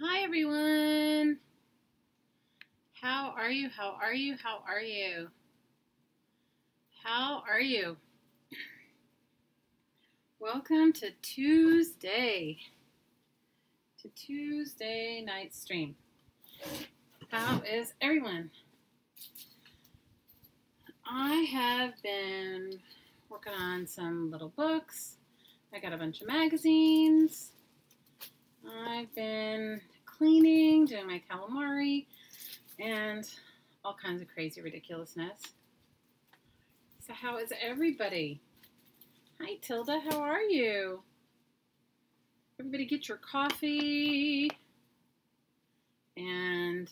Hi everyone. How are you? How are you? How are you? How are you? Welcome to Tuesday night stream. How is everyone? I have been working on some little books. I got a bunch of magazines. I've been cleaning, doing my calamari, and all kinds of crazy ridiculousness. So how is everybody? Hi Tilda, how are you? Everybody get your coffee. And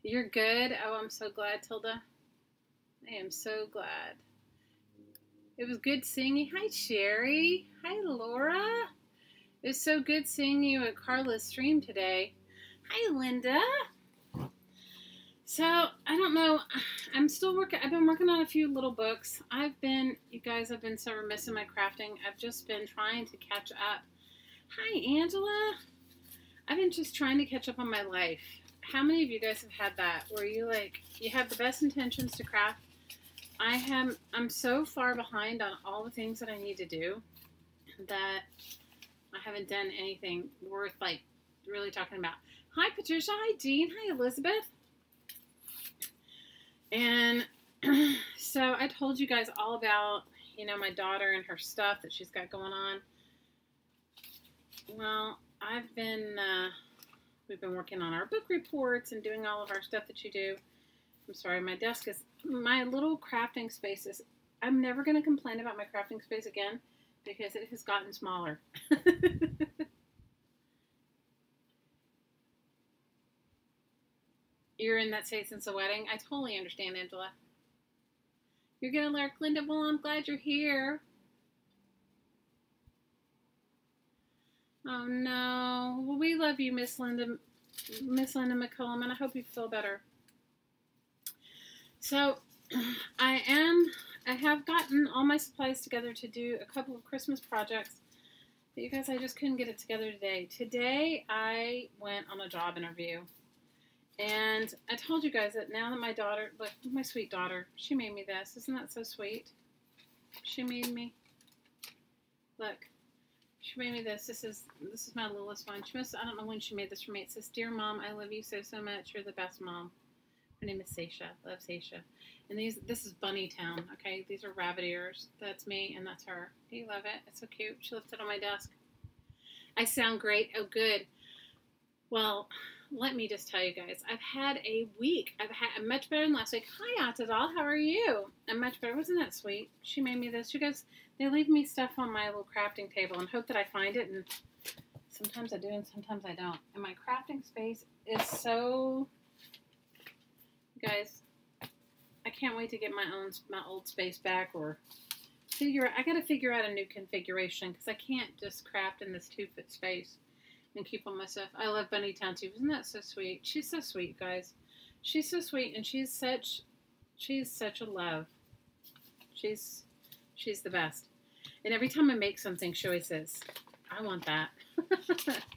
you're good? Oh, I'm so glad, Tilda. I am so glad. It was good seeing you. Hi Sherry. Hi Laura. It was so good seeing you at Carla's stream today. Hi, Linda. So, I don't know. I'm still working. I've been working on a few little books. You guys have been so remiss in my crafting. I've just been trying to catch up. Hi, Angela. I've been just trying to catch up on my life. How many of you guys have had that where you have the best intentions to craft? I'm so far behind on all the things that I need to do that I haven't done anything worth really talking about. Hi Patricia, hi Jean, hi Elizabeth. And so I told you guys all about, my daughter and her stuff that she's got going on. Well, we've been working on our book reports and doing all of our stuff that you do. I'm sorry, my little crafting space is, I'm never going to complain about my crafting space again because it has gotten smaller. You're in that state since the wedding? I totally understand, Angela. You're going to lurk, Linda. Well, I'm glad you're here. Oh, no. Well, we love you, Miss Linda McCullum, and I hope you feel better. So, I have gotten all my supplies together to do a couple of Christmas projects. But you guys, I just couldn't get it together today. Today, I went on a job interview. And I told you guys that now that my daughter, look, my sweet daughter, she made me this. Isn't that so sweet? She made me, look, she made me this. This is my littlest one. I don't know when she made this for me. It says, "Dear Mom, I love you so much. You're the best mom." Her name is Seisha. I love Seisha. And this is Bunny Town, okay? These are rabbit ears. That's me and that's her. Do you love it? It's so cute. She left it on my desk. I sound great. Oh, good. Well, let me just tell you guys, I've had a week. I'm much better than last week. Hi, Atadal. How are you? I'm much better. Wasn't that sweet? She made me this. You guys, they leave me stuff on my little crafting table and hope that I find it. And sometimes I do and sometimes I don't. And my crafting space is so... You guys, I can't wait to get my old space back or I got to figure out a new configuration because I can't just craft in this 2-foot space and keep all my stuff. I love Bunny Town too. Isn't that so sweet? She's so sweet, guys. She's so sweet, and she's such a love. She's the best. And every time I make something, she always says, "I want that."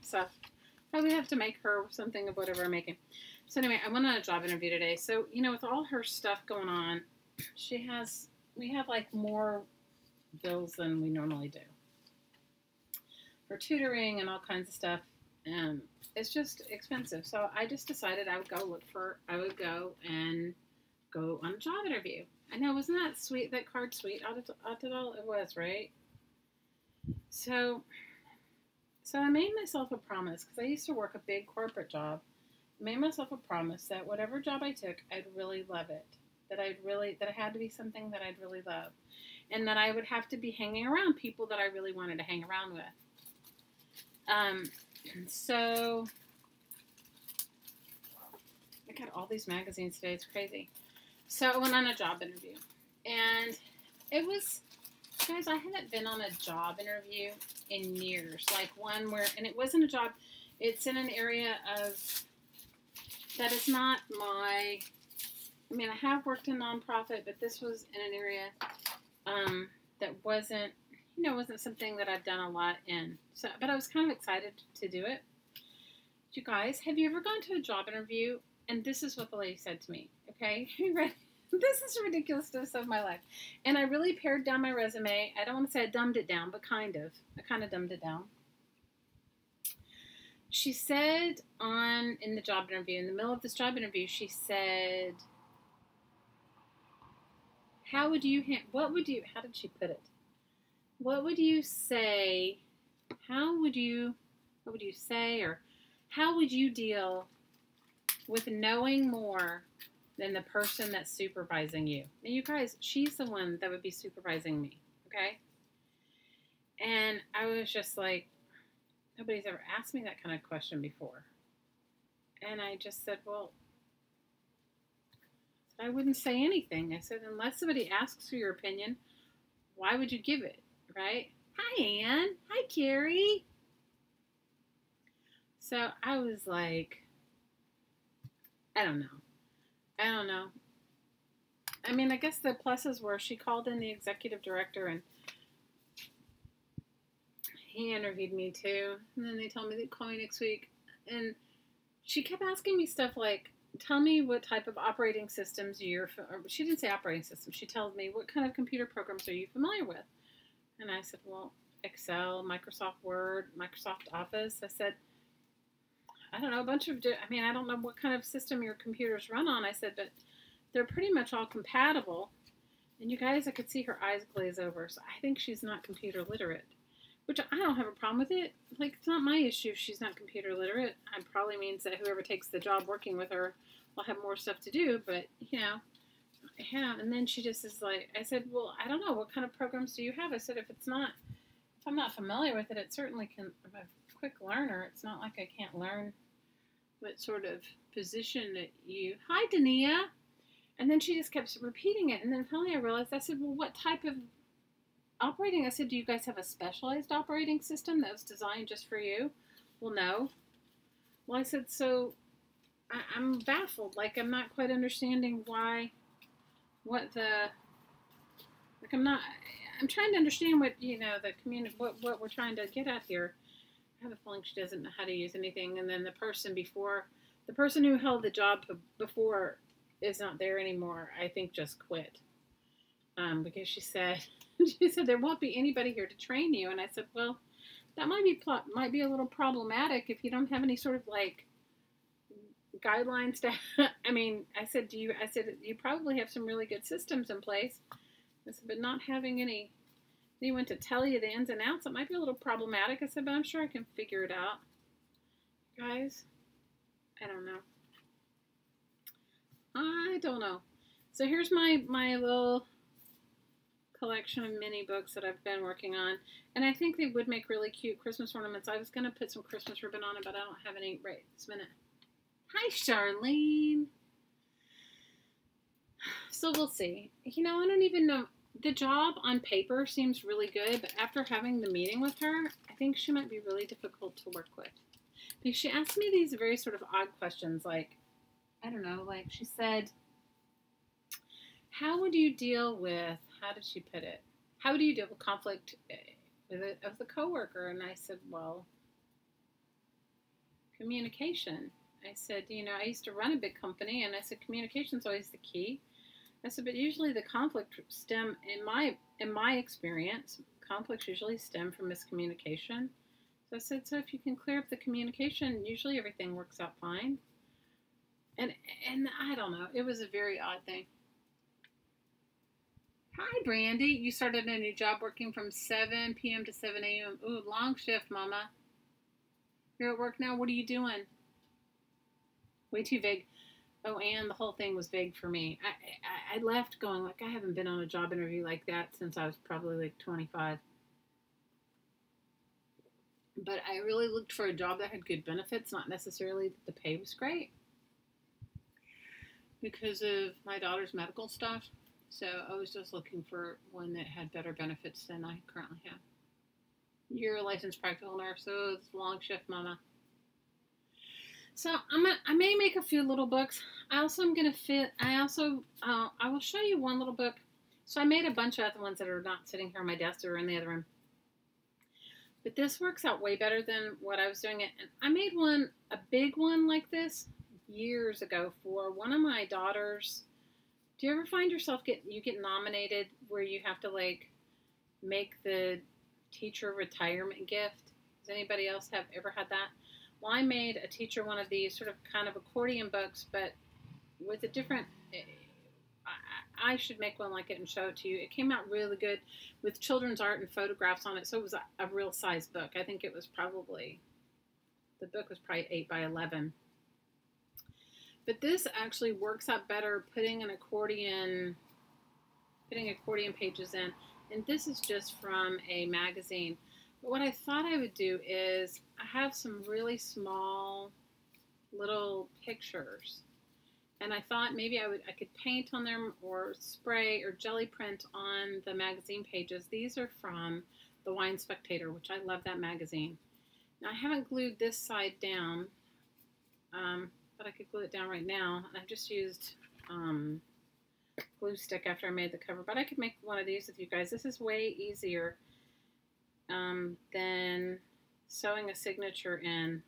So I would have to make her something of whatever I'm making. So anyway, I went on a job interview today. So with all her stuff going on, we have more bills than we normally do. For tutoring and all kinds of stuff, and it's just expensive. So I just decided I would go and go on a job interview. I know, wasn't that sweet? That card sweet? It was, right? So I made myself a promise because I used to work a big corporate job. I made myself a promise that whatever job I took, I'd really love it. That it had to be something that I'd really love, and that I would have to be hanging around people that I really wanted to hang around with. So I got all these magazines today. It's crazy. So I went on a job interview, and it was, guys, I haven't been on a job interview in years. And it wasn't a job. It's in an area that is not I have worked in nonprofit, but this was in an area that wasn't wasn't something that I've done a lot in. So, but I was kind of excited to do it. You guys, have you ever gone to a job interview? And this is what the lady said to me. Okay, this is the ridiculousness of my life. And I really pared down my resume. I don't want to say I dumbed it down, but kind of. I kind of dumbed it down. She said in the job interview, in the middle of this job interview, she said, how did she put it? What would you say, or how would you deal with knowing more than the person that's supervising you? Now, you guys, she's the one that would be supervising me, okay? And I was just like, nobody's ever asked me that kind of question before. And I just said, well, I wouldn't say anything. I said, unless somebody asks for your opinion, why would you give it, right? Hi, Ann. Hi, Carrie. So I was like, I don't know. I mean, I guess the pluses were she called in the executive director and he interviewed me too. And then they told me they'd call me next week. And she kept asking me stuff like, tell me what type of operating systems she didn't say operating systems. She told me, what kind of computer programs are you familiar with? And I said, well, Excel, Microsoft Word, Microsoft Office. I said, I don't know, I don't know what kind of system your computers run on. I said, but they're pretty much all compatible. And you guys, I could see her eyes glaze over. So I think she's not computer literate, which I don't have a problem with it. Like, it's not my issue if she's not computer literate. It probably means that whoever takes the job working with her will have more stuff to do. But, yeah. And then she just is like, I said, well, I don't know. What kind of programs do you have? I said, if I'm not familiar with it, it certainly can. I'm a quick learner. It's not like I can't learn what sort of position that you. Hi, Dania. And then she just kept repeating it. And then finally I realized, I said, well, what type of operating? I said, do you guys have a specialized operating system that was designed just for you? Well, no. Well, I said, so I'm baffled. Like, I'm not quite understanding I'm trying to understand what, what we're trying to get at here. I have a feeling she doesn't know how to use anything. And then the person who held the job before is not there anymore, I think just quit. Because she said there won't be anybody here to train you. And I said, well, that might be a little problematic if you don't have any sort of like guidelines to. I said you probably have some really good systems in place. I said, but not having anyone to tell you the ins and outs, it might be a little problematic. I said, but I'm sure I can figure it out. Guys, I don't know. So here's my little collection of mini books that I've been working on. And I think they would make really cute Christmas ornaments. I was going to put some Christmas ribbon on it, but I don't have any right this minute. Hi, Charlene. So we'll see. I don't even know. The job on paper seems really good, but after having the meeting with her, I think she might be really difficult to work with. Because she asked me these very sort of odd questions, like, I don't know, like she said, how did you deal with conflict with a coworker? And I said, well, communication. I said, I used to run a big company, and I said, communication's always the key. I said, but usually the conflict in my experience, conflicts usually stem from miscommunication. So I said, so if you can clear up the communication, usually everything works out fine. And I don't know, it was a very odd thing. Hi, Brandy. You started a new job working from 7 p.m. to 7 a.m. Ooh, long shift, Mama. You're at work now? What are you doing? Way too vague. Oh, and the whole thing was vague for me. I left going, like, I haven't been on a job interview like that since I was probably like 25. But I really looked for a job that had good benefits, not necessarily that the pay was great, because of my daughter's medical stuff. So I was just looking for one that had better benefits than I currently have. You're a licensed practical nurse, so it's a long shift, Mama. So I may make a few little books. I will show you one little book. So I made a bunch of other ones that are not sitting here on my desk or in the other room. But this works out way better than what I was doing it. And I made one, a big one like this years ago for one of my daughters. Do you ever find yourself get nominated where you have to like make the teacher retirement gift? Does anybody else have ever had that? Well, I made a teacher one of these sort of kind of accordion books, but with a different. I should make one like it and show it to you. It came out really good with children's art and photographs on it, so it was a real size book. I think it was probably, the book was probably 8 by 11. But this actually works out better putting accordion pages in. And this is just from a magazine. But what I thought I would do is I have some really small little pictures. And I thought maybe I could paint on them or spray or jelly print on the magazine pages. These are from the Wine Spectator, which I love that magazine. Now I haven't glued this side down, but I could glue it down right now. And I just used glue stick after I made the cover. But I could make one of these with you guys. This is way easier than sewing a signature in.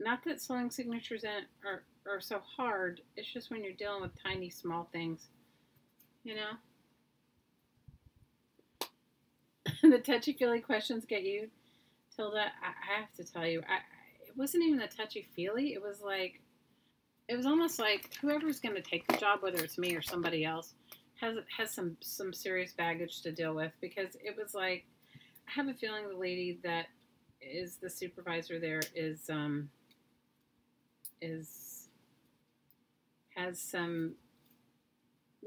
Not that sewing signatures in are so hard. It's just when you're dealing with tiny, small things, you know? The touchy-feely questions get you, Tilda. I have to tell you, it wasn't even a touchy-feely. It was like, it was almost like whoever's going to take the job, whether it's me or somebody else, has some serious baggage to deal with, because it was like, I have a feeling the lady that is the supervisor there has some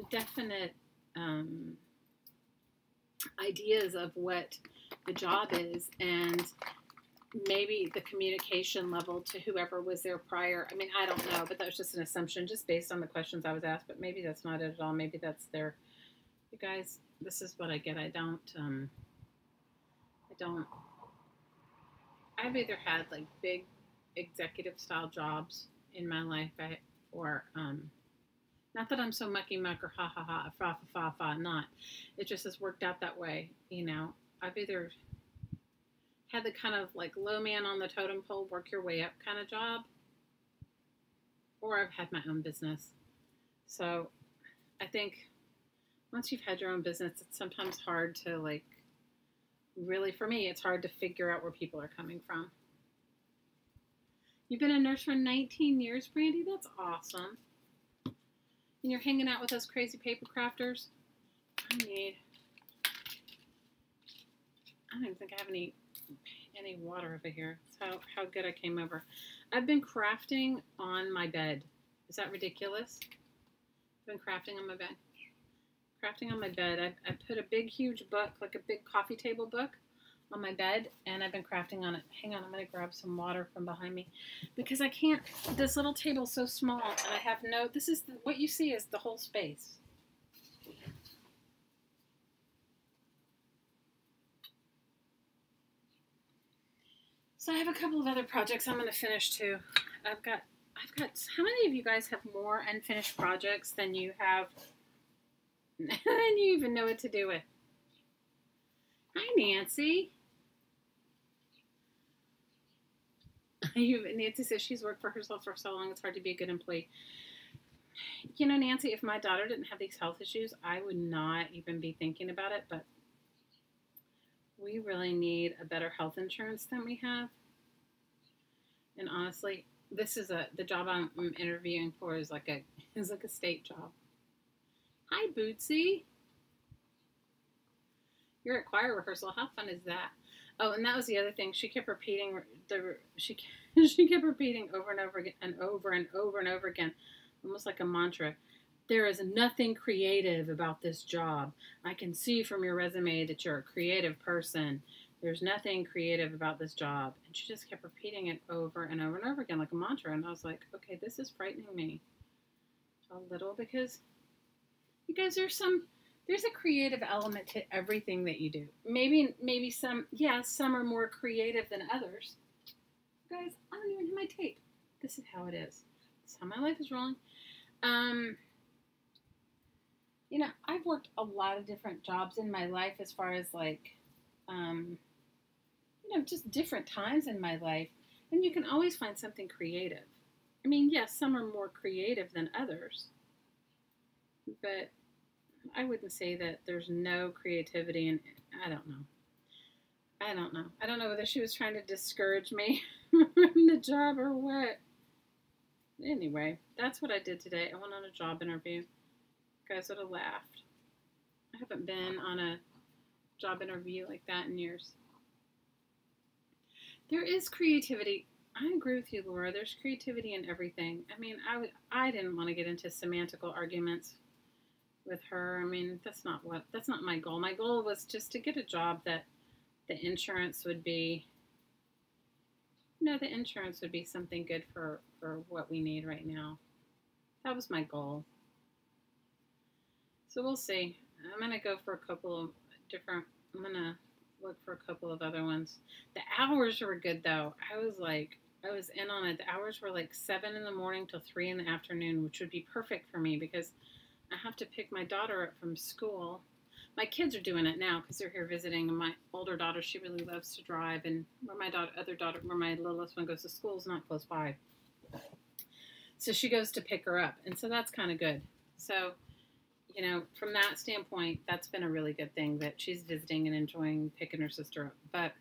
definite ideas of what the job is, and maybe the communication level to whoever was there prior. I mean, I don't know, but that was just an assumption just based on the questions I was asked, but maybe that's not it at all. Maybe that's their, you guys, this is what I get. I've either had like big executive style jobs in my life, or not that I'm so mucky muck or ha ha ha, fa fa fa fa, not. It just has worked out that way, you know. I've either had the kind of like low man on the totem pole, work your way up kind of job, or I've had my own business. So I think once you've had your own business, it's sometimes hard to like, really for me, it's hard to figure out where people are coming from. You've been a nurse for 19 years, Brandy? That's awesome. And you're hanging out with those crazy paper crafters? I don't even think I have any water over here. That's how good I came over. I've been crafting on my bed. Is that ridiculous? I've been crafting on my bed. Crafting on my bed. I put a big, huge book, like a big coffee table book, on my bed, and I've been crafting on it. Hang on, I'm going to grab some water from behind me, because I can't, this little table's so small, and I have no, this is, what you see is the whole space. So I have a couple of other projects I'm going to finish too. I've got, how many of you guys have more unfinished projects than you have, than you even know what to do with? Hi, Nancy. Nancy says she's worked for herself for so long, it's hard to be a good employee. You know, Nancy, if my daughter didn't have these health issues, I would not even be thinking about it, but we really need a better health insurance than we have. And honestly, this is the job I'm interviewing for is like a state job. Hi, Bootsy. You're at choir rehearsal. How fun is that? Oh, and that was the other thing. She kept repeating she kept repeating over and over again and over and over and over again, almost like a mantra. There is nothing creative about this job. I can see from your resume that you're a creative person. There's nothing creative about this job. And she just kept repeating it over and over and over again like a mantra. And I was like, okay, this is frightening me a little, because you guys, there's a creative element to everything that you do. Maybe some are more creative than others. Guys, I don't even have my tape. This is how it is. This is how my life is rolling. You know, I've worked a lot of different jobs in my life as far as like, just different times in my life. And you can always find something creative. I mean, yes, some are more creative than others, but I wouldn't say that there's no creativity in, I don't know. I don't know. I don't know whether she was trying to discourage me from the job or what. Anyway, that's what I did today. I went on a job interview. You guys would have laughed. I haven't been on a job interview like that in years. There is creativity. I agree with you, Laura. There's creativity in everything. I mean, I didn't want to get into semantical arguments with her. I mean, that's not my goal. My goal was just to get a job that the insurance would be, the insurance would be something good for what we need right now. That was my goal. So we'll see. I'm going to go for a couple of different, I'm going to look for a couple of other ones. The hours were good though. I was in on it. The hours were like 7 in the morning till 3 in the afternoon, which would be perfect for me because I have to pick my daughter up from school. My kids are doing it now because they're here visiting. And my older daughter, she really loves to drive, and where my where my littlest one goes to school is not close by. So she goes to pick her up, and so that's kind of good. So, from that standpoint, that's been a really good thing that she's visiting and enjoying picking her sister up. But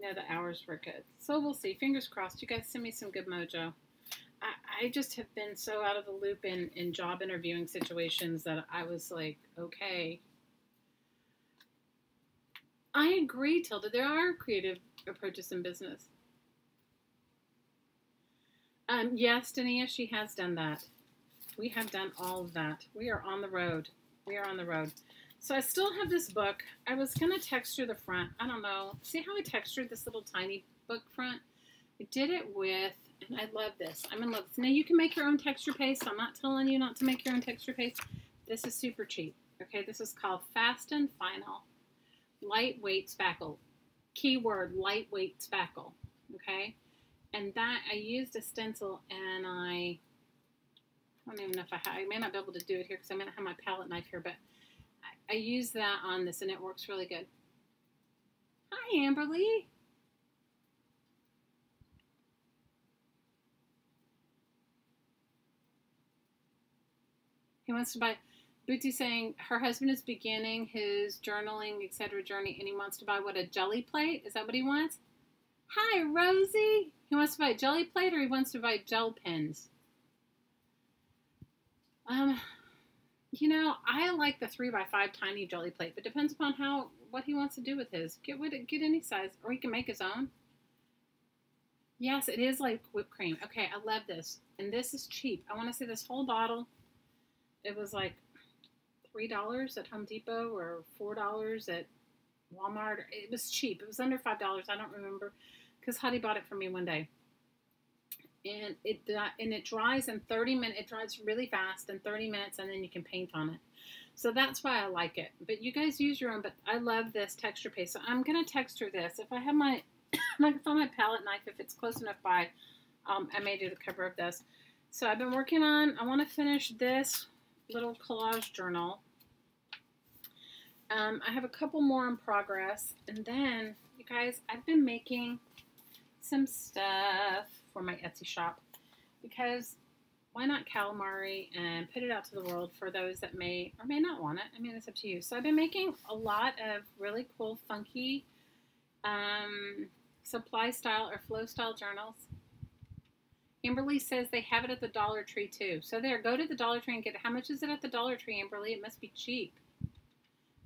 the hours were good. So we'll see. Fingers crossed. You guys send me some good mojo. I just have been so out of the loop in job interviewing situations that I was like, okay. I agree, Tilda. There are creative approaches in business. Yes, Dania, she has done that. We have done all of that. We are on the road. So I still have this book. I was going to texture the front. I don't know. See how I textured this little tiny book front? I did it with, and I love this. I'm in love with this. Now you can make your own texture paste. I'm not telling you not to make your own texture paste. This is super cheap. Okay, this is called Fast and Final Lightweight Spackle. Keyword, lightweight spackle. Okay, and that I used a stencil, and I don't even know if I may not be able to do it here because I'm going to have my palette knife here, but I use that on this, and it works really good. Hi, Amberly. He wants to buy, Bootsy saying her husband is beginning his journaling, etc. journey, and he wants to buy, what, a jelly plate? Is that what he wants? Hi, Rosie. He wants to buy a jelly plate, or he wants to buy gel pens? I like the 3x5 tiny jelly plate, but depends upon what he wants to do with his. Get any size, or he can make his own. Yes, it is like whipped cream. Okay, I love this, and this is cheap. I want to say this whole bottle, it was like $3 at Home Depot or $4 at Walmart. It was cheap. It was under $5. I don't remember, because Huddy bought it for me one day. And it dries in 30 minutes. It dries really fast in 30 minutes, and then you can paint on it. So that's why I like it. But you guys use your own. But I love this texture paste. So I'm gonna texture this. If I have my, my palette knife, if it's close enough by, I may do the cover of this. So I've been working on. I want to finish this little collage journal. I have a couple more in progress, and then you guys, I've been making some stuff for my Etsy shop, because why not calamari and put it out to the world for those that may or may not want it. I mean, it's up to you. So I've been making a lot of really cool, funky supply style or flow style journals. Amberly says they have it at the Dollar Tree too. So there, go to the Dollar Tree and get it. How much is it at the Dollar Tree, Amberly? It must be cheap.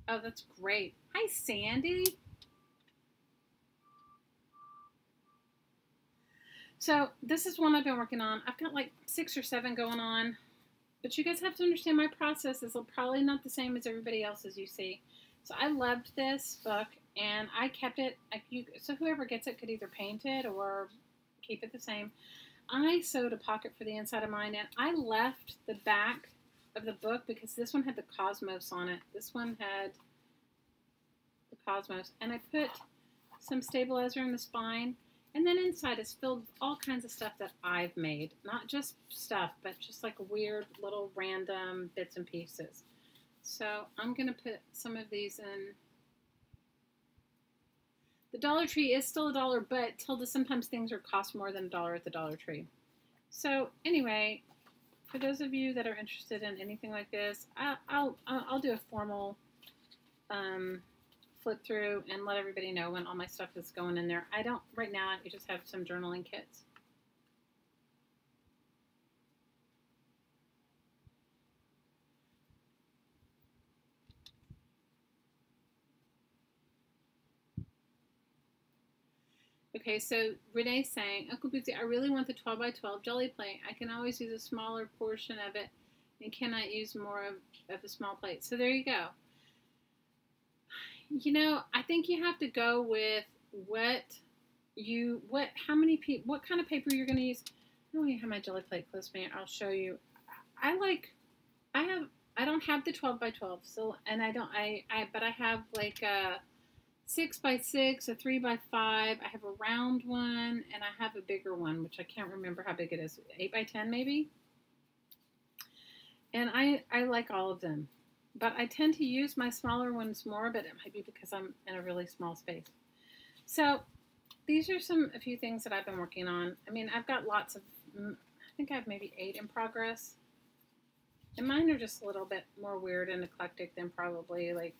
Oh, that's great. Hi, Sandy. So this is one I've been working on. I've got like 6 or 7 going on. But you guys have to understand my process is probably not the same as everybody else's, you see. So I loved this book, and I kept it. So whoever gets it could either paint it or keep it the same. I sewed a pocket for the inside of mine, and I left the back of the book because this one had the cosmos on it. This one had the cosmos. And I put some stabilizer in the spine. And then inside is filled with all kinds of stuff that I've made. Not just stuff, but just like weird little random bits and pieces. So I'm going to put some of these in. The Dollar Tree is still $1, but Tilda, sometimes things are cost more than $1 at the Dollar Tree. So anyway, for those of you that are interested in anything like this, I'll do a formal flip through and let everybody know when all my stuff is going in there. I don't right now. I just have some journaling kits. Okay, so Renee's saying, Uncle Bootsy, I really want the 12 by 12 jelly plate. I can always use a smaller portion of it and cannot use more of a small plate. So there you go. You know, I think you have to go with what kind of paper you're going to use. I don't even have my jelly plate close to me. I'll show you. I don't have the 12 by 12. So, and but I have like a 6 by 6, a 3 by 5. I have a round one and I have a bigger one, which I can't remember how big it is. 8 by 10 maybe. And I like all of them. But I tend to use my smaller ones more, but it might be because I'm in a really small space. So these are a few things that I've been working on. I mean, I've got lots of, I think I have maybe 8 in progress. And mine are just a little bit more weird and eclectic than probably, like,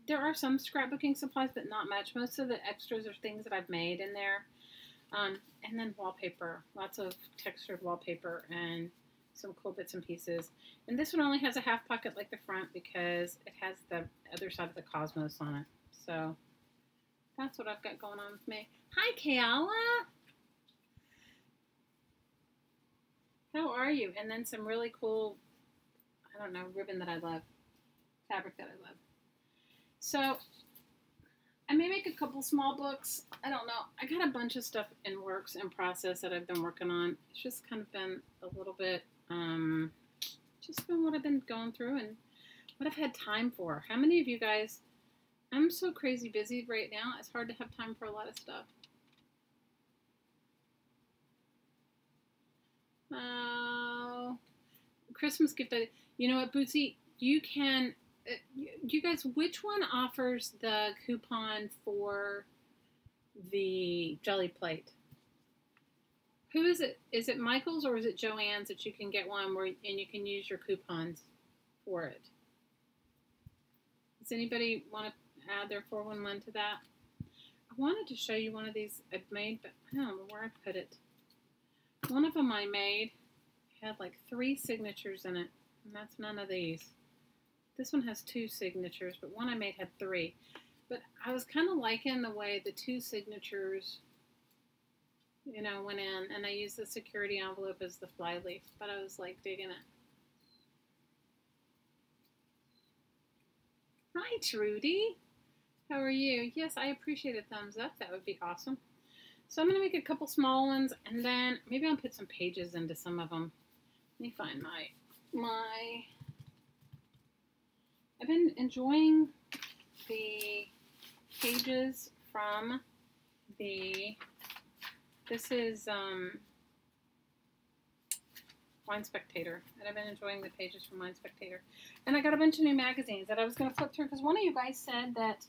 there are some scrapbooking supplies, but not much. Most of the extras are things that I've made in there. And then wallpaper, lots of textured wallpaper and some cool bits and pieces. And this one only has a half pocket like the front because it has the other side of the cosmos on it. So that's what I've got going on with me. Hi, Kayala. How are you? And then some really cool, I don't know, ribbon that I love. Fabric that I love. So I may make a couple small books. I don't know. I got a bunch of stuff in works and process that I've been working on. It's just kind of been a little bit, just been what I've been going through and what I've had time for. How many of you guys, I'm so crazy busy right now. It's hard to have time for a lot of stuff. Oh, Christmas gift. You know what, Bootsy? You can, you guys, which one offers the coupon for the jelly plate? Who is it? Is it Michael's or is it Joann's that you can get one and you can use your coupons for it? Does anybody want to add their 411 to that? I wanted to show you one of these I've made, but I don't know where I put it. One of them I made had like 3 signatures in it, and that's none of these. This one has 2 signatures, but one I made had 3. But I was kind of liking the way the 2 signatures, you know, went in, and I used the security envelope as the flyleaf, but I was like digging it. Hi, Trudy. How are you? Yes, I appreciate a thumbs up. That would be awesome. So I'm going to make a couple small ones, and then maybe I'll put some pages into some of them. Let me find my I've been enjoying the pages from this is Wine Spectator, and I've been enjoying the pages from Wine Spectator. And I got a bunch of new magazines that I was going to flip through, because one of you guys said that,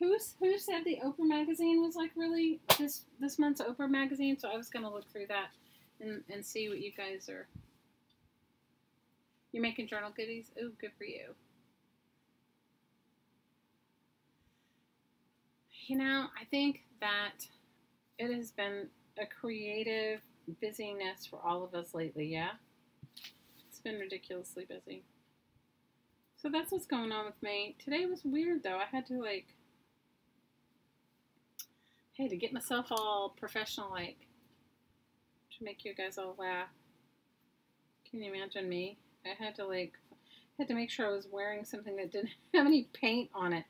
who said the Oprah magazine was like really this month's Oprah magazine, so I was going to look through that and see what you guys are. You're making journal goodies? Ooh, good for you. You know, I think that it has been a creative busyness for all of us lately, yeah? It's been ridiculously busy. So that's what's going on with me. Today was weird, though. I had to, like, hey, to get myself all professional-like, to make you guys all laugh. Can you imagine me? I had to make sure I was wearing something that didn't have any paint on it.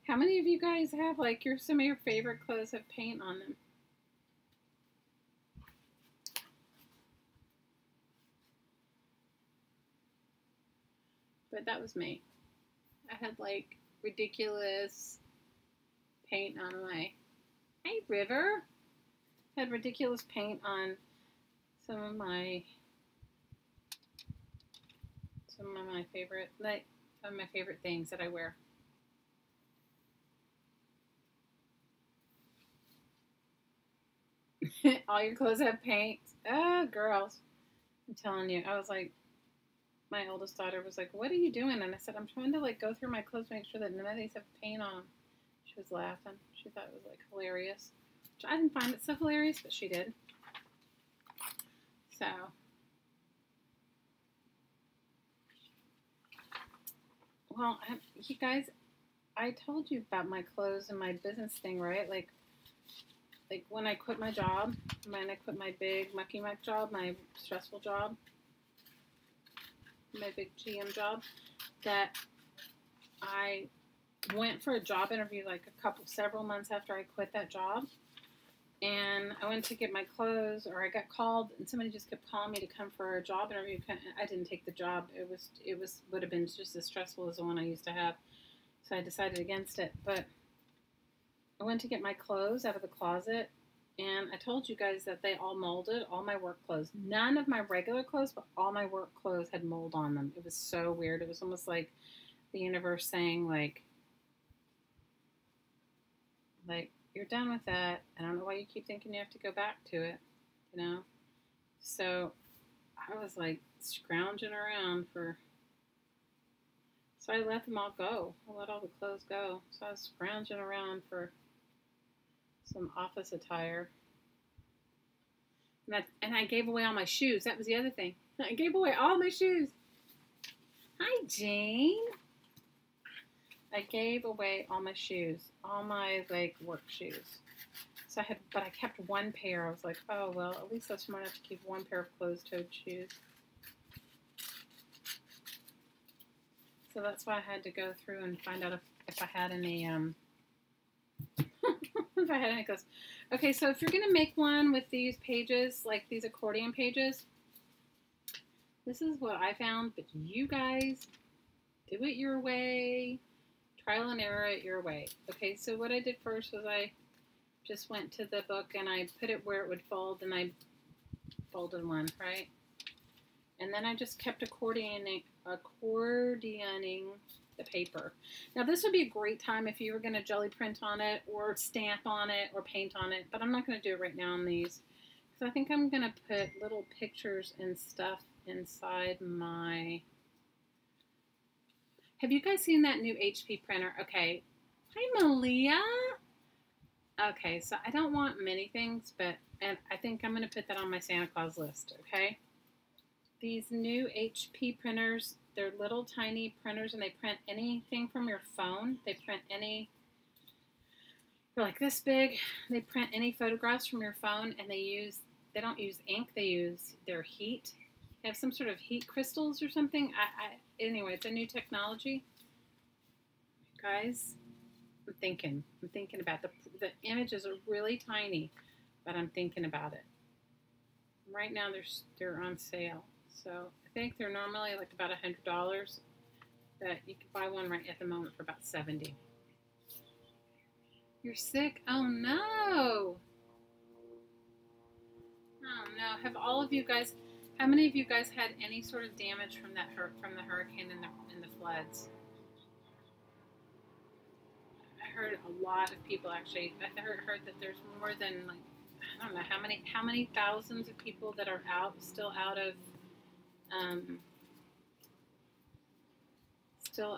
How many of you guys have, like, some of your favorite clothes have paint on them? But that was me. I had, like, ridiculous paint on my... Hey, River! Had ridiculous paint on some of my favorite things that I wear. All your clothes have paint. Oh, girls. I'm telling you. I was like, my oldest daughter was like, what are you doing? And I said, I'm trying to like go through my clothes to make sure that none of these have paint on them. She was laughing. She thought it was like hilarious. Which I didn't find it so hilarious, but she did. So, well, you guys, I told you about my clothes and my business thing, right? Like when I quit my job, when I quit my big mucky muck job, my stressful job, my big GM job, that I went for a job interview like several months after I quit that job. And I went to get my clothes, or I got called, and somebody just kept calling me to come for a job interview. I didn't take the job. It would have been just as stressful as the one I used to have. So I decided against it. But I went to get my clothes out of the closet, and I told you guys that they all molded, all my work clothes. None of my regular clothes, but all my work clothes had mold on them. It was so weird. It was almost like the universe saying, like, you're done with that. I don't know why you keep thinking you have to go back to it, you know? So I was like scrounging around so I let them all go. I let all the clothes go. So I was scrounging around for some office attire. And I gave away all my shoes. That was the other thing. I gave away all my shoes. Hi, Jane. I gave away all my shoes, all my like work shoes. So but I kept one pair. I was like, oh well, at least I'm smart enough to keep one pair of closed-toed shoes. So that's why I had to go through and find out if I had any if I had any clothes. Okay, so if you're gonna make one with these pages, like these accordion pages, this is what I found. But you guys do it your way. Trial and error it your way. Okay, so what I did first was I just went to the book and I put it where it would fold, and I folded one, right? And then I just kept accordioning the paper. Now this would be a great time if you were going to jelly print on it or stamp on it or paint on it, but I'm not going to do it right now on these. So I think I'm going to put little pictures and stuff inside my... Have you guys seen that new HP printer? Okay. Hi, Malia. Okay, so I don't want many things, and I think I'm going to put that on my Santa Claus list, okay? These new HP printers, they're little tiny printers, and they print anything from your phone. They print they're like this big. They print any photographs from your phone, and they don't use ink, they use their heat. They have some sort of heat crystals or something. Anyway, it's a new technology. Guys, I'm thinking about the images are really tiny, but I'm thinking about it. Right now they're on sale. So I think they're normally like about $100, but you can buy one right at the moment for about $70. You're sick? Oh no! Oh no! Have all of you guys? How many of you guys had any sort of damage from the hurricane and the floods? I heard a lot of people actually. I heard that there's more than like I don't know how many thousands of people that are still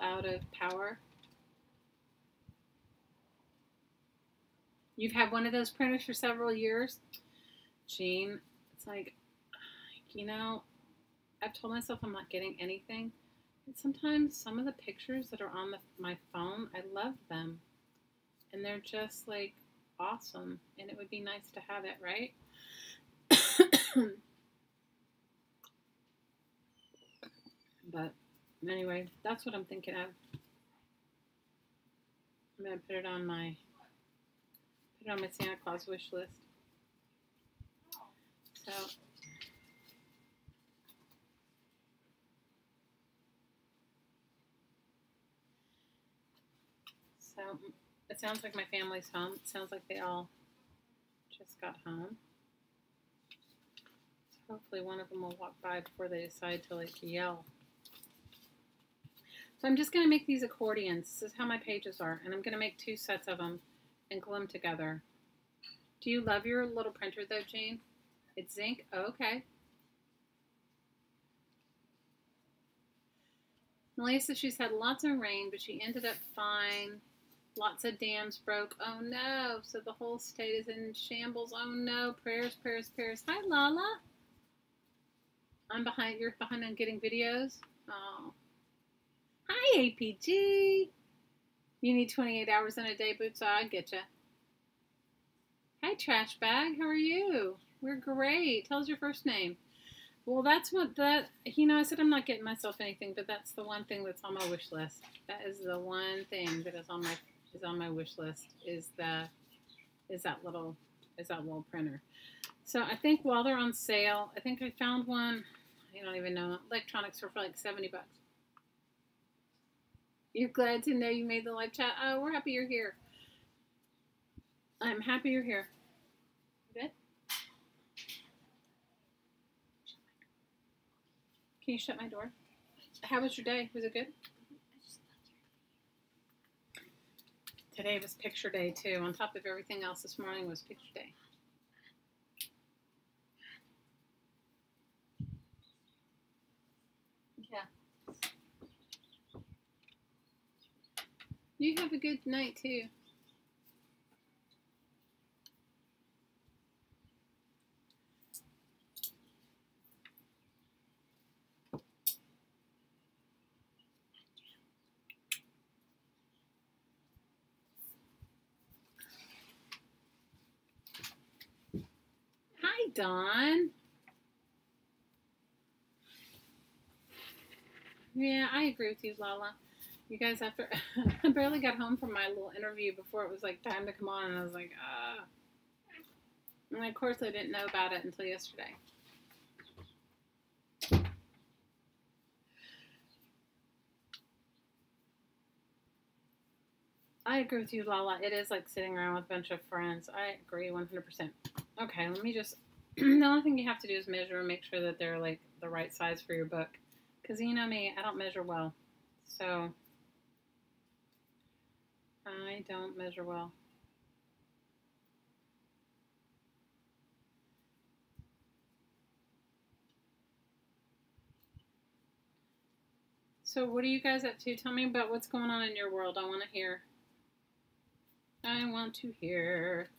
out of power. You've had one of those printers for several years, Jean. It's like, you know, I've told myself I'm not getting anything. And sometimes some of the pictures that are on my phone, I love them. And they're just like awesome. And it would be nice to have it, right? But anyway, that's what I'm thinking of. I'm going to put it on my Santa Claus wish list. So it sounds like my family's home. It sounds like they all just got home. So hopefully one of them will walk by before they decide to like yell. So I'm just going to make these accordions. This is how my pages are. And I'm going to make 2 sets of them and glue them together. Do you love your little printer though, Jane? It's zinc? Oh, okay. Malia says she's had lots of rain, but she ended up fine. Lots of dams broke. Oh no. So the whole state is in shambles. Oh no. Prayers, prayers, prayers. Hi, Lala. I'm behind. You're behind on getting videos? Oh. Hi, APG. You need 28 hours in a day, Boots. I get ya. Hi, Trash Bag. How are you? We're great. Tell us your first name. Well, that's what that, you know, I said I'm not getting myself anything, but that's the one thing that's on my wish list. That is the one thing that is on my wish list is that little printer. So I think while they're on sale, I think I found one. I don't even know. Electronics for like $70. You're glad to know you made the live chat. Oh, we're happy you're here. I'm happy you're here. Good. Can you shut my door? How was your day? Was it good? Today was picture day too. On top of everything else, this morning was picture day. Yeah. You have a good night too. Hi, Dawn. Yeah, I agree with you, Lala. You guys, after I barely got home from my little interview before it was like time to come on, and I was like, ah. And of course, I didn't know about it until yesterday. I agree with you, Lala. It is like sitting around with a bunch of friends. I agree 100%. Okay, let me just, the only thing you have to do is measure and make sure that they're like the right size for your book. Because you know me, I don't measure well. So, I don't measure well. So what are you guys up to? Tell me about what's going on in your world. I want to hear. I want to hear.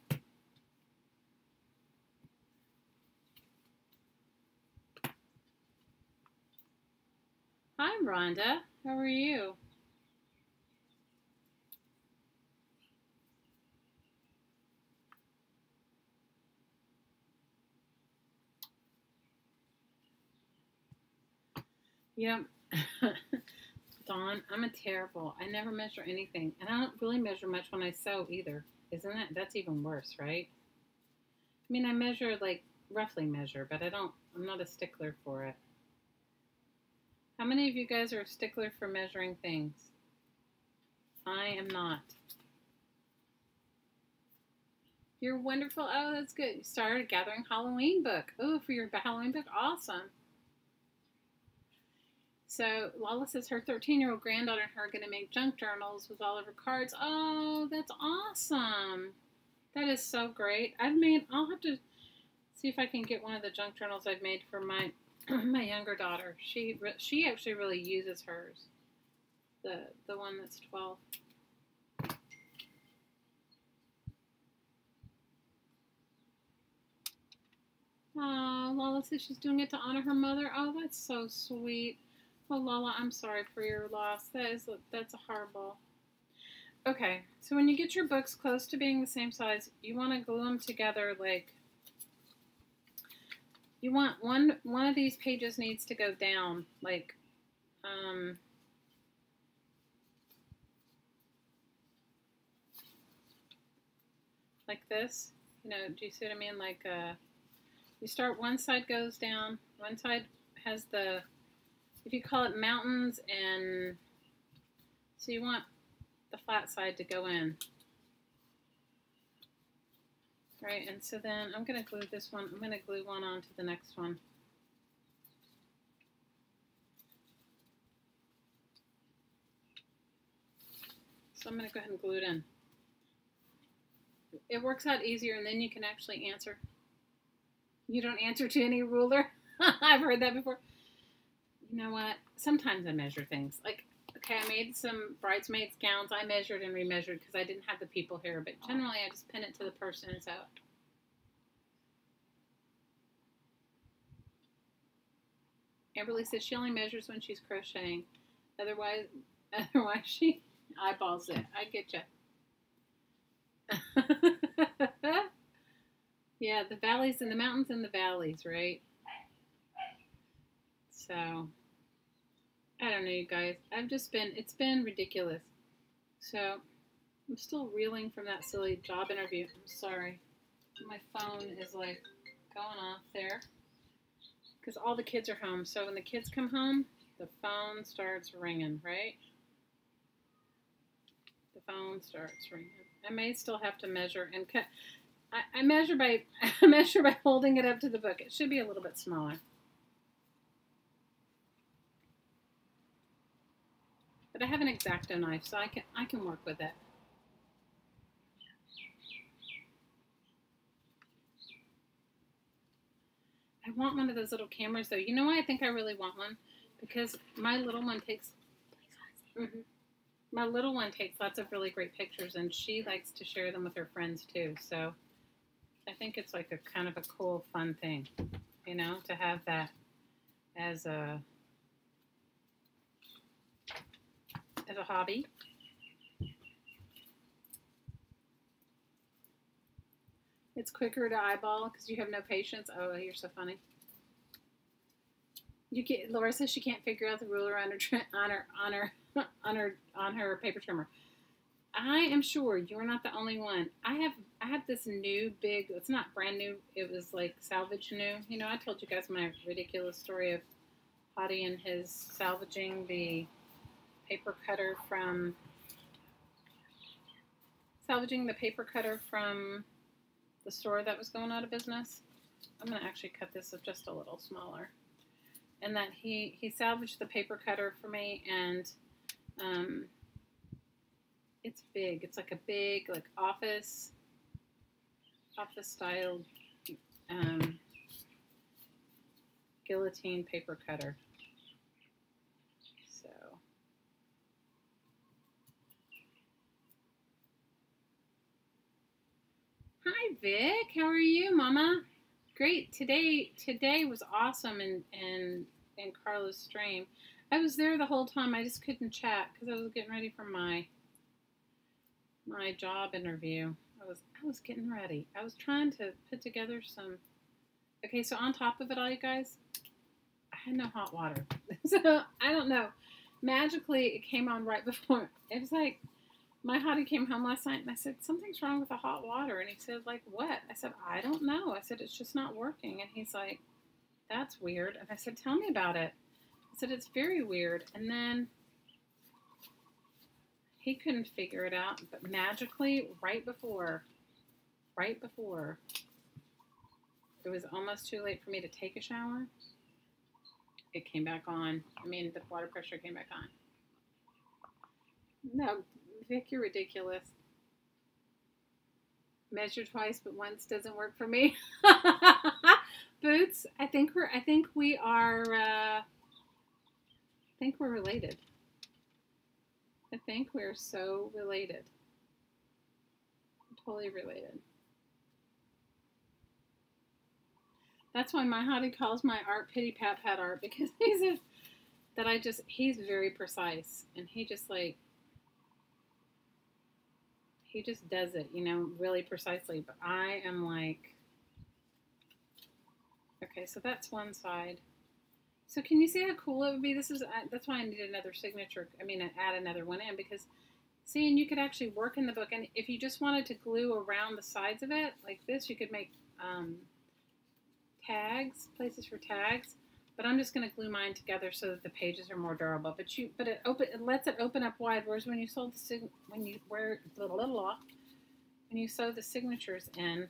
Hi, Rhonda. How are you? Yeah. Dawn, I'm a terrible. I never measure anything. And I don't really measure much when I sew either. Isn't it? That's even worse, right? I mean, I measure, like, roughly measure, but I'm not a stickler for it. How many of you guys are a stickler for measuring things? I am not. You're wonderful. Oh, that's good. You started gathering Halloween book. Oh, for your Halloween book? Awesome. So Lala says her 13-year-old granddaughter and her are going to make junk journals with all of her cards. Oh, that's awesome. That is so great. I'll have to see if I can get one of the junk journals I've made for my my younger daughter. She actually really uses hers. The one that's 12. Oh, Lala says she's doing it to honor her mother. Oh, that's so sweet. Well, Lala, I'm sorry for your loss. That's a horrible. Okay, so when you get your books close to being the same size, you want to glue them together like you want one of these pages needs to go down like this. You know, do you see what I mean? Like you start, one side goes down, one side has the, if you call it mountains, and so you want the flat side to go in. Right, and so then I'm going to glue this one, I'm going to glue one onto the next one. So I'm going to go ahead and glue it in. It works out easier, and then you can actually answer. You don't answer to any ruler. I've heard that before. You know what? Sometimes I measure things. Like, okay, I made some bridesmaids gowns. I measured and remeasured because I didn't have the people here. But generally, I just pin it to the person and so. Amberly says she only measures when she's crocheting. Otherwise she eyeballs it. I get you. Yeah, the valleys and the mountains and the valleys, right? So, I don't know, you guys. It's been ridiculous. So, I'm still reeling from that silly job interview. I'm sorry. My phone is like going off there. Because all the kids are home. So when the kids come home, the phone starts ringing, right? The phone starts ringing. I may still have to measure and cut. I measure by holding it up to the book. It should be a little bit smaller. But I have an X-Acto knife, so I can work with it. I want one of those little cameras, though. You know why I think I really want one? Because my little one takes... My little one takes lots of really great pictures, and she likes to share them with her friends, too. So I think it's like a kind of a cool, fun thing, you know, to have that as a hobby. It's quicker to eyeball because you have no patience. Oh, you're so funny. Laura says she can't figure out the ruler on her paper trimmer. I am sure you're not the only one. I have this new big. It's not brand new. It was like salvage new. You know, I told you guys my ridiculous story of Hottie and his salvaging the paper cutter from the store that was going out of business. I'm going to actually cut this just a little smaller. And that he salvaged the paper cutter for me, and it's big. It's like a big, like office style guillotine paper cutter. So hi Vic, how are you, Mama? Great. Today was awesome in Carla's stream. I was there the whole time. I just couldn't chat because I was getting ready for my job interview. I was getting ready. I was trying to put together some. Okay, so on top of it all, you guys, I had no hot water. So I don't know. Magically, it came on right before. It was like my hottie came home last night, and I said, something's wrong with the hot water. And he said, like, what? I said, I don't know. I said, it's just not working. And he's like, that's weird. And I said, tell me about it. I said, it's very weird. And then he couldn't figure it out. But magically, right before it was almost too late for me to take a shower, it came back on. I mean, the water pressure came back on. No, Vic, you're ridiculous. Measure twice, but once doesn't work for me. Boots, I think we're related. I think we're so related. Totally related. That's why my hottie calls my art Pity Pat Pat art, because he's very precise, and he just does it, you know, really precisely. But I am like, okay, so that's one side. So can you see how cool it would be? That's why I need another signature. I mean, add another one in, because see, and you could actually work in the book. And if you just wanted to glue around the sides of it like this, you could make tags, places for tags. But I'm just going to glue mine together so that the pages are more durable. But it lets it open up wide. Whereas when you sew the signatures in,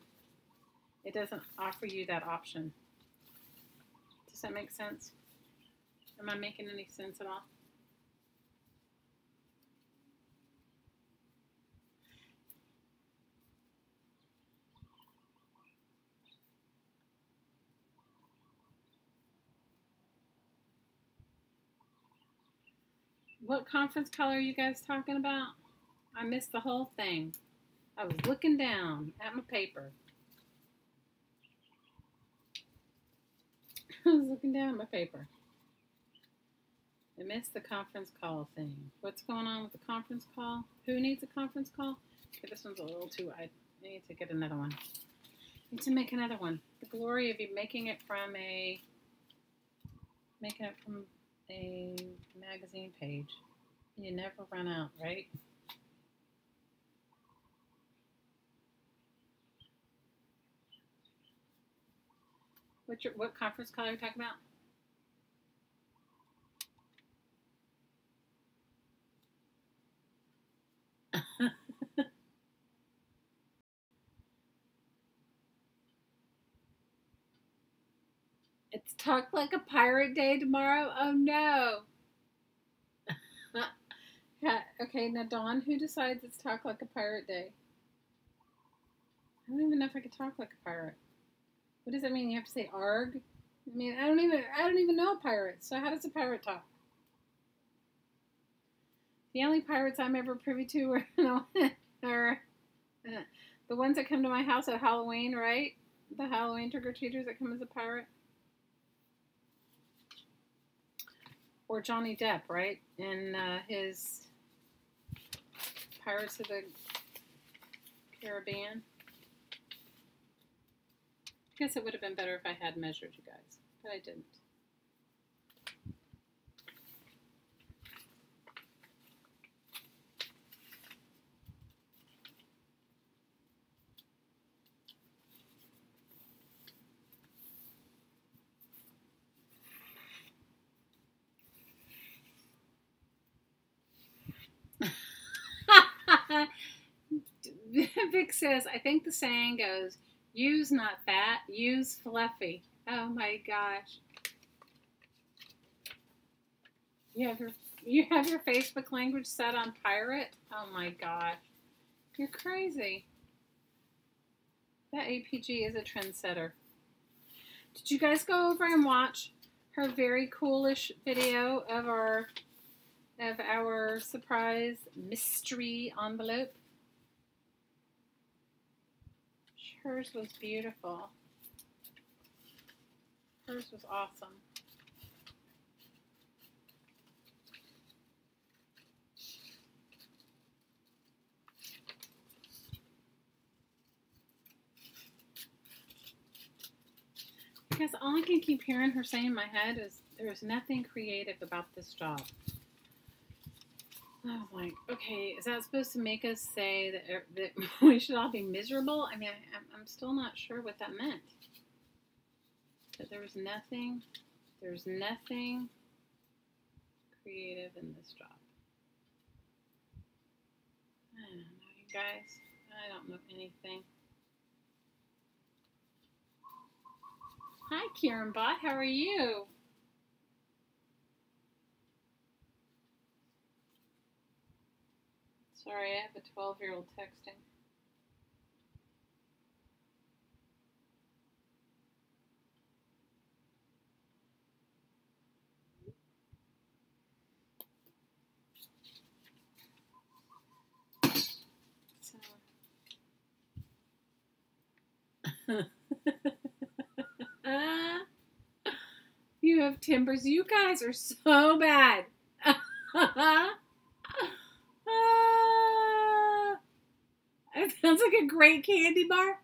it doesn't offer you that option. Does that make sense? Am I making any sense at all? What conference call are you guys talking about? I missed the whole thing. I was looking down at my paper. I was looking down at my paper. I missed the conference call thing. What's going on with the conference call? Who needs a conference call? Okay, this one's a little too wide. I need to get another one. I need to make another one. The glory of you making it from a magazine page. You never run out, right? What conference call are you talking about? It's Talk Like a Pirate Day tomorrow? Oh no. Okay, now Dawn, who decides it's Talk Like a Pirate Day? I don't even know if I could talk like a pirate. What does that mean? You have to say arg? I mean, I don't even know a pirate. So how does a pirate talk? The only pirates I'm ever privy to are the ones that come to my house at Halloween, right? The Halloween trick-or-treaters that come as a pirate. Or Johnny Depp, right? In his Pirates of the Caribbean. I guess it would have been better if I had measured you guys, but I didn't. Vic says, I think the saying goes, use not fat, use fluffy. Oh my gosh. You have your Facebook language set on pirate? Oh my gosh. You're crazy. That APG is a trendsetter. Did you guys go over and watch her very coolish video of our surprise mystery envelope? Hers was beautiful. Hers was awesome. Because all I can keep hearing her say in my head is, there's nothing creative about this job. Oh my, okay, is that supposed to make us say that we should all be miserable? I mean, I'm still not sure what that meant. That there's nothing creative in this job. I don't know, you guys. I don't know anything. Hi, Kieran Bot, how are you? Sorry, I have a 12-year-old texting. So. You have timbers. You guys are so bad. It sounds like a great candy bar.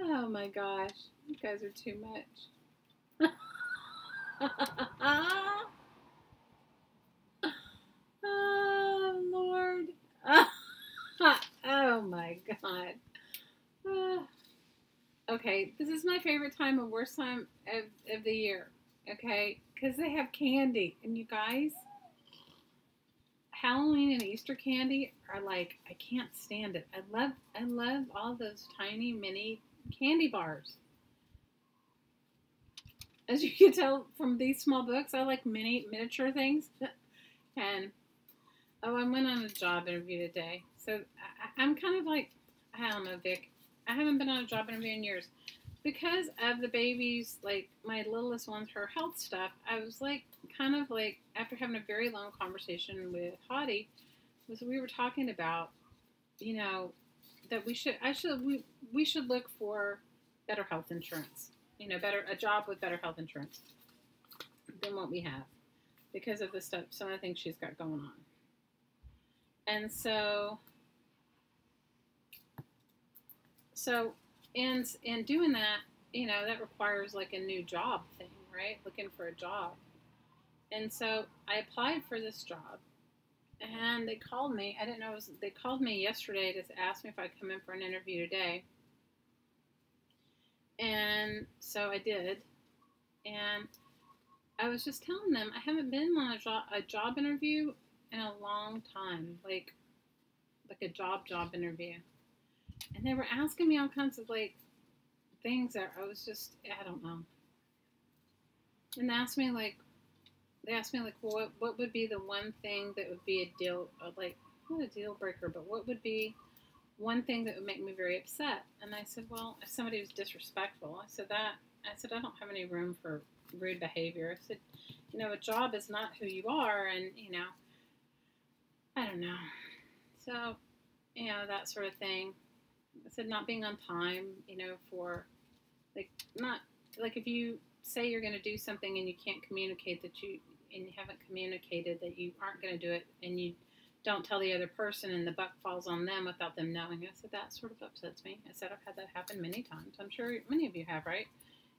Oh my gosh. You guys are too much. Oh, Lord. Oh my God. Okay, this is my favorite time and worst time of the year. Okay, because they have candy. And you guys, Halloween and Easter candy are like, I can't stand it. I love all those tiny mini candy bars. As you can tell from these small books, I like miniature things. And, oh, I went on a job interview today. So I'm kind of like, I don't know, Vic. I haven't been on a job interview in years. because of the baby's, like my littlest one's, her health stuff, I was like, kind of like, after having a very long conversation with Hottie, was we were talking about, you know, that we should look for better health insurance, you know, a job with better health insurance than what we have because of the stuff, some of the things she's got going on. And so in doing that, you know, that requires like a new job thing, right? Looking for a job. And so I applied for this job, and they called me. I didn't know they called me yesterday to ask me if I'd come in for an interview today. And so I did. And I was just telling them I haven't been on a job interview in a long time, like a job interview. And they were asking me all kinds of like things that I was just, I don't know. And they asked me like, well, what would be the one thing that would be a deal, like not a deal breaker, but what would be one thing that would make me very upset? And I said, well, if somebody was disrespectful, I said I don't have any room for rude behavior. I said, you know, a job is not who you are, and you know, I don't know. So, you know, that sort of thing. I said not being on time, you know, for like not like if you say you're going to do something and you can't communicate and you haven't communicated that you aren't going to do it, and you don't tell the other person and the buck falls on them without them knowing. I said that sort of upsets me. I said I've had that happen many times. I'm sure many of you have, right?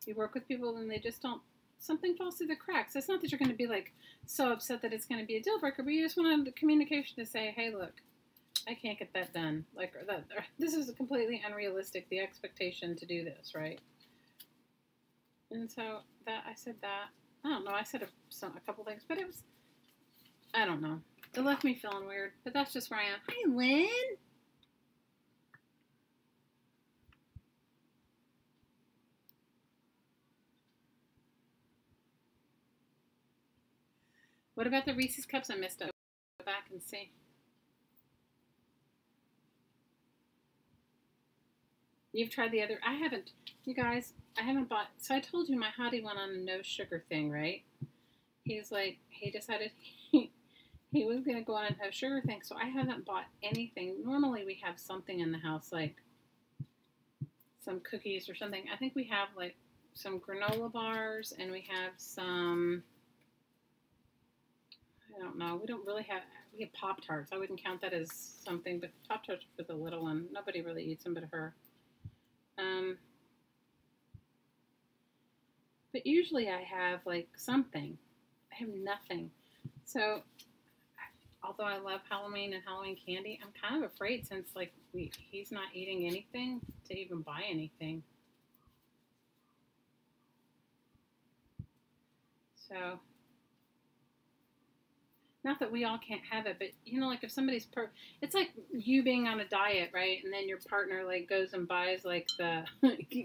You work with people and they just don't, something falls through the cracks. It's not that you're going to be like so upset that it's going to be a deal breaker, but you just want the communication to say, hey, look, I can't get that done. Like, or this is completely unrealistic, the expectation to do this, right? And so I said that. I don't know. I said a couple things, but it was, I don't know. It left me feeling weird, but that's just where I am. Hi, Lynn. What about the Reese's Cups I missed? I'll go back and see. You've tried the other, I haven't, you guys, I haven't bought, so I told you my hottie went on a no sugar thing, right? He's like, he decided he was going to go on a no sugar thing, so I haven't bought anything. Normally we have something in the house, like some cookies or something. I think we have like some granola bars, and we have some, I don't know, we don't really have, we have Pop-Tarts. I wouldn't count that as something, but Pop-Tarts for the little one. Nobody really eats them but her. But usually I have like something. I have nothing. So, although I love Halloween and Halloween candy, I'm kind of afraid since like he's not eating anything to even buy anything. So, not that we all can't have it, but you know, like if somebody's it's like you being on a diet, right? And then your partner like goes and buys like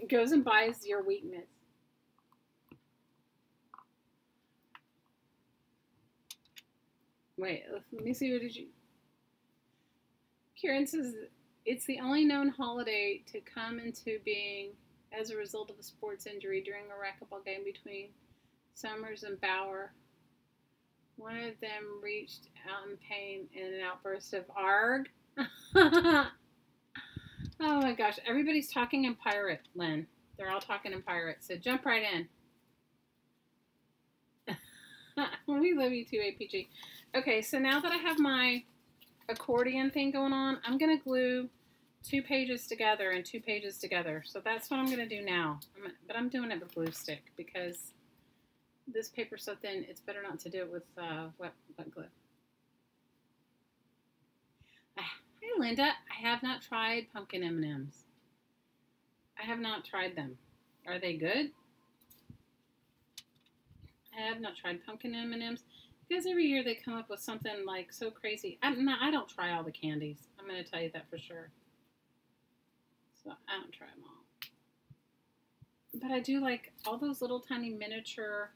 goes and buys your weakness. Wait, let me see. What did you? Kieran says it's the only known holiday to come into being as a result of a sports injury during a racquetball game between Summers and Bauer. One of them reached out in pain in an outburst of arg. Oh my gosh, everybody's talking in pirate, Lynn. They're all talking in pirate, so jump right in. We love you too, APG. Okay, so now that I have my accordion thing going on, I'm going to glue 2 pages together and 2 pages together. So that's what I'm going to do now. But I'm doing it with glue stick because this paper's so thin, it's better not to do it with wet glue. Hi, Linda. I have not tried pumpkin M&Ms. I have not tried them. Are they good? I have not tried pumpkin M&Ms because every year they come up with something like so crazy. I don't try all the candies. I'm going to tell you that for sure. So I don't try them all. But I do like all those little tiny miniature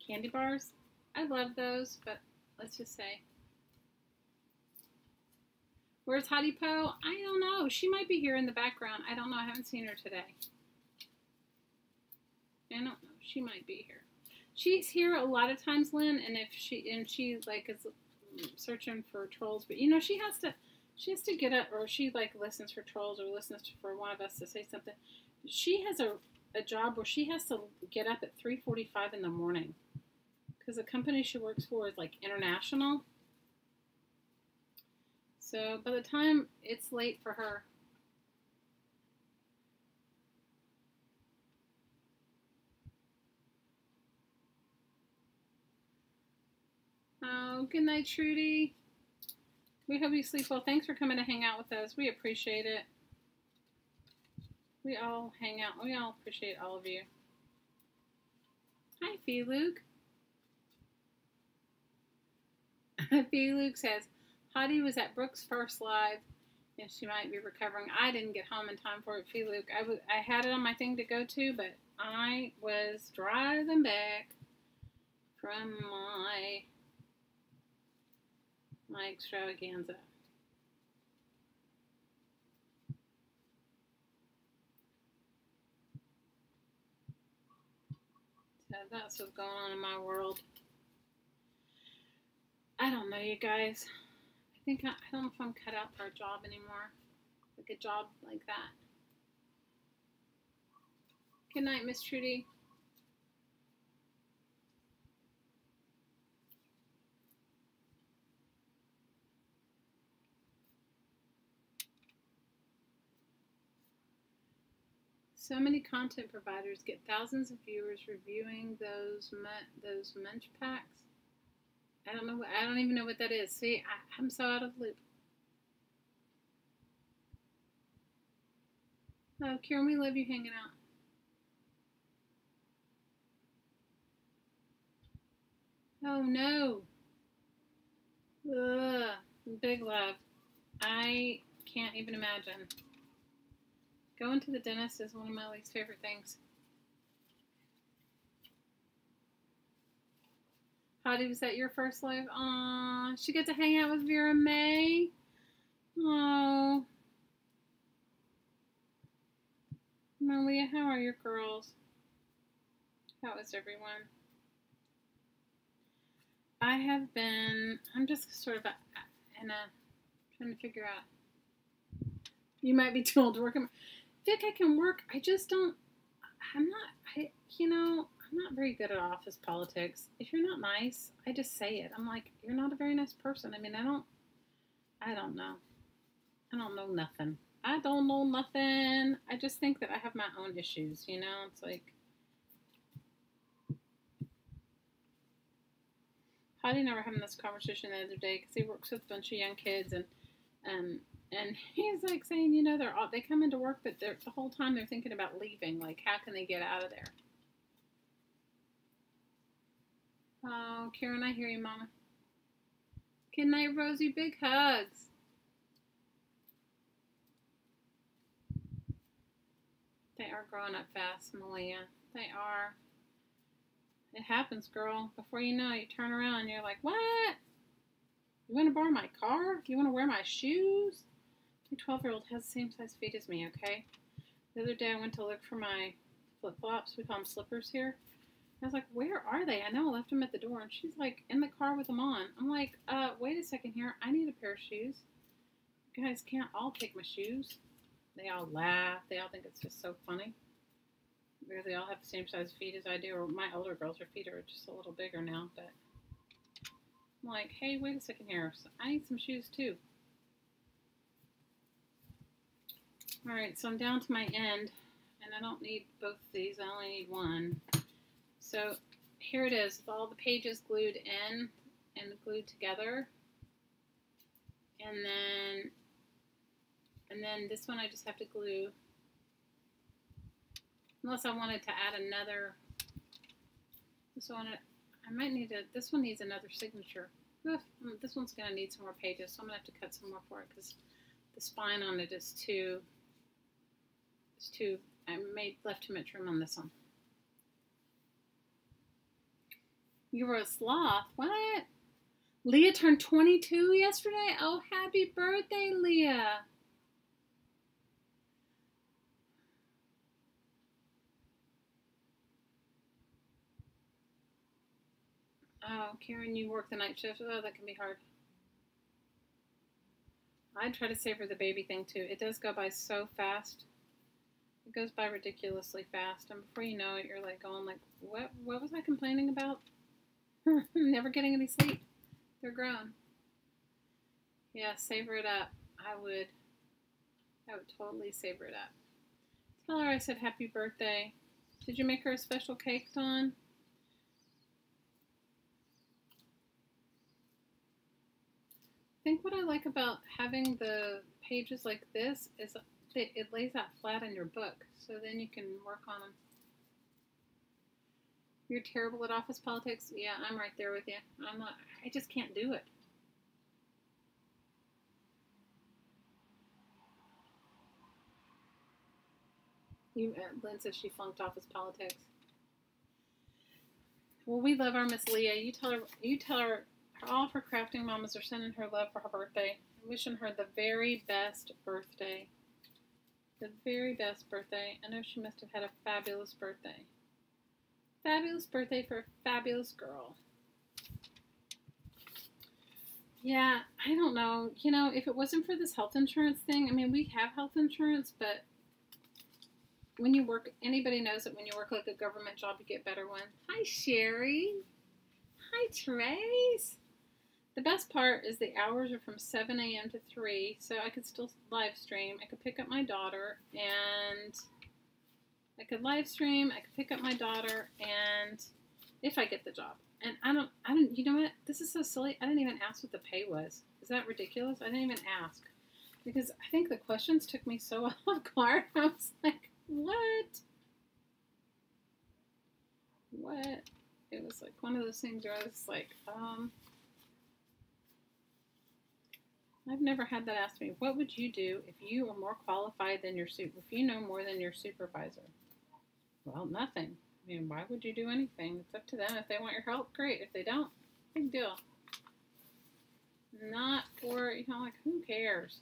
candy bars. I love those, but let's just say. Where's Hottie Po? I don't know. She might be here in the background. I don't know. I haven't seen her today. I don't know. She might be here. She's here a lot of times, Lynn, and if she like is searching for trolls, but you know she has to get up, or she like listens for trolls or listens for one of us to say something. She has a job where she has to get up at 3:45 in the morning because the company she works for is like international. So by the time it's late for her. Oh, good night, Trudy. We hope you sleep well. Thanks for coming to hang out with us. We appreciate it. We all hang out. We all appreciate all of you. Hi, Fee Luke. Fee Luke says, Hottie was at Brooke's first live, and she might be recovering. I didn't get home in time for it, Fee Luke. I had it on my thing to go to, but I was driving back from my extravaganza. So that's what's going on in my world. I don't know, you guys. I don't know if I'm cut out for a job anymore. Like a job like that. Good night, Miss Trudy. So many content providers get thousands of viewers reviewing those munch packs. I don't even know what that is. See, I'm so out of the loop. Oh, Kieran, we love you hanging out. Oh no. Ugh, big love. I can't even imagine. Going to the dentist is one of my least favorite things. Hottie, was that your first live? Aw, she got to hang out with Vera May. Oh. Malia, how are your girls? How is everyone? I'm just sort of trying to figure out. You might be too old to work. Vic, I can work. I just don't. I'm not very good at office politics. If you're not nice, I just say it. I'm like, you're not a very nice person. I mean, I don't know. I don't know nothing. I don't know nothing. I just think that I have my own issues, you know? It's like, Heidi and I were having this conversation the other day because he works with a bunch of young kids, and he's like saying, you know, they come into work, but the whole time they're thinking about leaving. Like, how can they get out of there? Oh, Karen, I hear you, Mama. Good night, Rosie. Big hugs. They are growing up fast, Malia. They are. It happens, girl. Before you know it, you turn around and you're like, what? You want to borrow my car? You want to wear my shoes? My 12-year-old has the same size feet as me, okay? The other day I went to look for my flip-flops. We call them slippers here. I was like, where are they? I know I left them at the door. And she's like, in the car with them on. I'm like, wait a second here. I need a pair of shoes. You guys can't all take my shoes. They all laugh. They all think it's just so funny. Because they all have the same size feet as I do. Or my older girls, their feet are just a little bigger now. But I'm like, hey, wait a second here. So I need some shoes too. Alright, so I'm down to my end. And I don't need both of these. I only need one. So here it is, with all the pages glued in and glued together. And then this one I just have to glue. Unless I wanted to add another. This one needs another signature. This one's going to need some more pages, so I'm going to have to cut some more for it because the spine on it is too. I left too much room on this one. You were a sloth. What? Leah turned 22 yesterday? Oh, happy birthday, Leah. Oh, Karen, you work the night shift. Oh, that can be hard. I try to savor the baby thing too. It does go by so fast. It goes by ridiculously fast, and before you know it, you're like going like, what was I complaining about? Never getting any sleep. They're grown. Yeah, savor it up. I would totally savor it up. Tell her I said happy birthday. Did you make her a special cake, Dawn? I think what I like about having the pages like this is it lays out flat in your book, so then you can work on them. You're terrible at office politics? Yeah, I'm right there with you. I just can't do it. Lynn says she flunked office politics. Well, we love our Miss Leah. You tell her all of her crafting mamas are sending her love for her birthday. Wishing her the very best birthday. The very best birthday. I know she must have had a fabulous birthday. Fabulous birthday for a fabulous girl. Yeah, I don't know. You know, if it wasn't for this health insurance thing, I mean, we have health insurance, but when you work, anybody knows that when you work like a government job, you get better ones. Hi, Sherry. Hi, Trace. The best part is the hours are from 7 a.m. to 3, so I could still live stream. I could pick up my daughter, and I could live stream. I could pick up my daughter, and if I get the job. And I don't, you know what? This is so silly. I didn't even ask what the pay was. Is that ridiculous? I didn't even ask. Because I think the questions took me so off guard. I was like, what? What? It was like one of those things where I was like, I've never had that asked me. What would you do if you were more qualified than if you know more than your supervisor? Well, nothing. I mean, why would you do anything? It's up to them. If they want your help, great. If they don't, big deal. Not for, you know, like, who cares?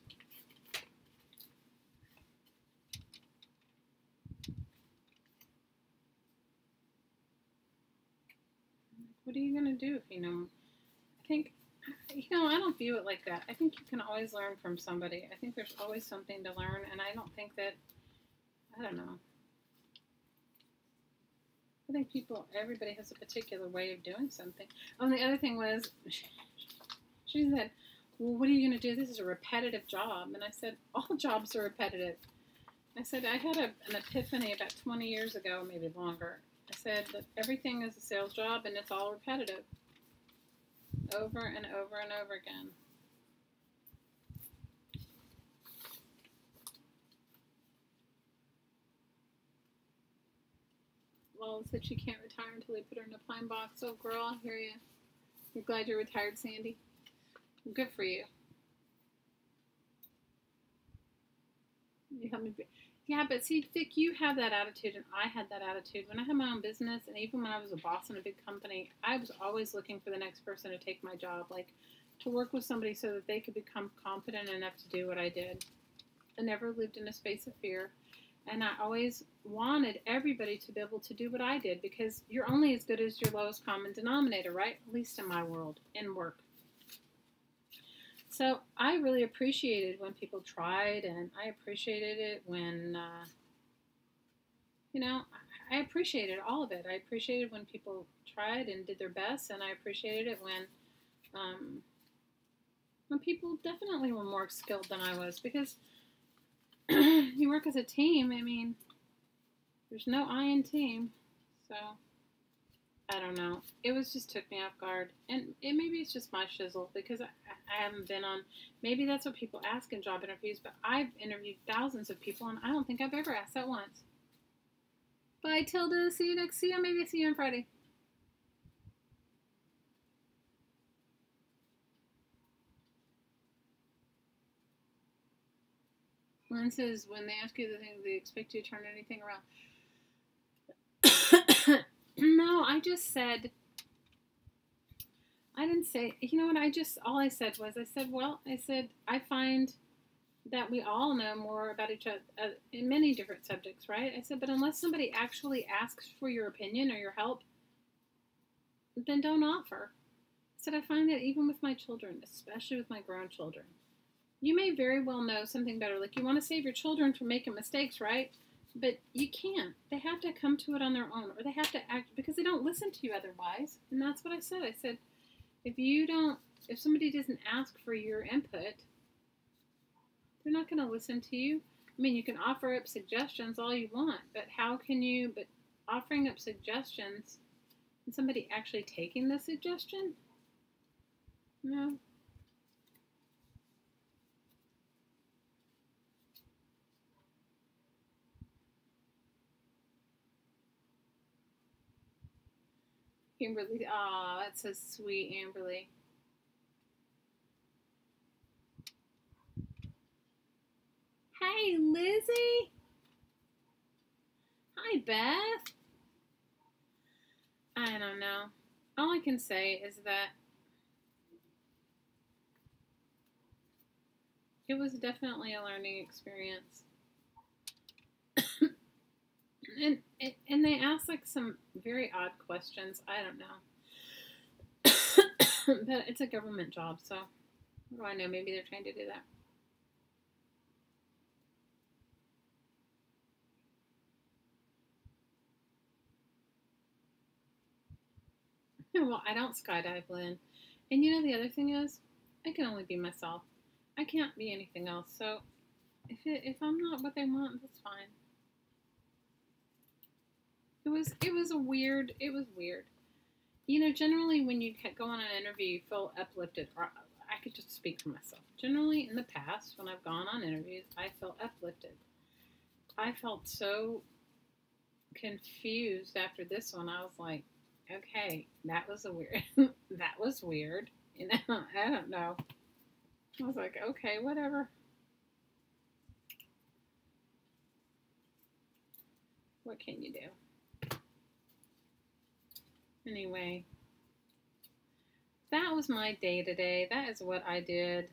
What are you going to do if you know? I think, you know, I don't view it like that. I think you can always learn from somebody. I think there's always something to learn, and I don't think that, I don't know. I think everybody has a particular way of doing something. Oh, and the other thing was, she said, well, what are you going to do? This is a repetitive job. And I said, all jobs are repetitive. I said, I had an epiphany about 20 years ago, maybe longer. I said that everything is a sales job and it's all repetitive. Over and over and over again. Well, said she can't retire until they put her in a pine box. Oh, girl, I hear you. You're glad you're retired, Sandy. Good for you. You help me. Yeah, but see, Vic, you have that attitude, and I had that attitude. When I had my own business, and even when I was a boss in a big company, I was always looking for the next person to take my job, like to work with somebody so that they could become confident enough to do what I did. I never lived in a space of fear. And I always wanted everybody to be able to do what I did, because you're only as good as your lowest common denominator, right? At least in my world, in work. So I really appreciated when people tried, and I appreciated it when, you know, I appreciated all of it. I appreciated when people tried and did their best, and I appreciated it when people definitely were more skilled than I was, because you work as a team. I mean, there's no I in team, so I don't know. It just took me off guard, and maybe it's just my shizzle, because I haven't been on. Maybe that's what people ask in job interviews, but I've interviewed thousands of people, and I don't think I've ever asked that once. Bye, Tilda. See you. Maybe see you on Friday. Lynn says, when they ask you the thing, they expect you to turn anything around. No, I just said, I didn't say, you know what, all I said was, I find that we all know more about each other in many different subjects, right? I said, but unless somebody actually asks for your opinion or your help, then don't offer. I said, I find that even with my children, especially with my grown children, you may very well know something better. Like, you want to save your children from making mistakes, right? But you can't. They have to come to it on their own, or they have to act, because they don't listen to you otherwise. And that's what I said. I said, if somebody doesn't ask for your input, they're not going to listen to you. I mean, you can offer up suggestions all you want, but but offering up suggestions and somebody actually taking the suggestion? No. Amberly, aw, that's so sweet, Amberly. Hey, Lizzie. Hi, Beth. I don't know. All I can say is that it was definitely a learning experience. and they asked like some very odd questions. I don't know. But it's a government job, so what do I know? Maybe they're trying to do that. Well, I don't skydive, Lynn. And you know the other thing is, I can only be myself. I can't be anything else. So if I'm not what they want, that's fine. It was weird. You know, generally when you go on an interview, you feel uplifted. Or I could just speak for myself. Generally, in the past, when I've gone on interviews, I felt uplifted. I felt so confused after this one. I was like, okay, that was that was weird. You know, I don't know. I was like, okay, whatever. What can you do? Anyway, that was my day today. That is what I did.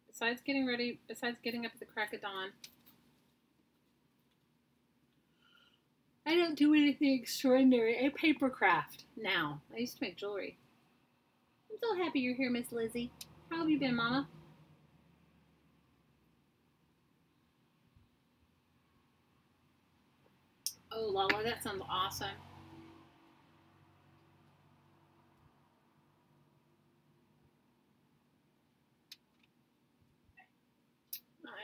Besides getting ready, besides getting up at the crack of dawn, I don't do anything extraordinary. I paper craft now. I used to make jewelry. I'm so happy you're here, Miss Lizzie. How have you been, Mama? Oh, Lala, that sounds awesome.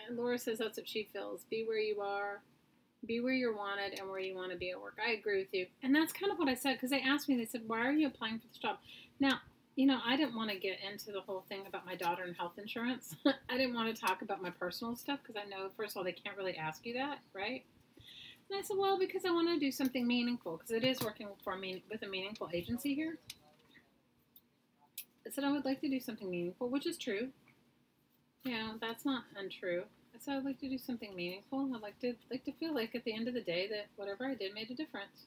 Laura says that's what she feels. Be where you are. Be where you're wanted and where you want to be at work. I agree with you. And that's kind of what I said, because they asked me, they said, why are you applying for this job? Now, you know, I didn't want to get into the whole thing about my daughter and health insurance. I didn't want to talk about my personal stuff, because I know, first of all, they can't really ask you that, right? And I said, well, because I want to do something meaningful, because it is working with a meaningful agency here. I said I would like to do something meaningful, which is true. You know, that's not untrue. I said I'd like to do something meaningful. I'd like to feel like at the end of the day that whatever I did made a difference.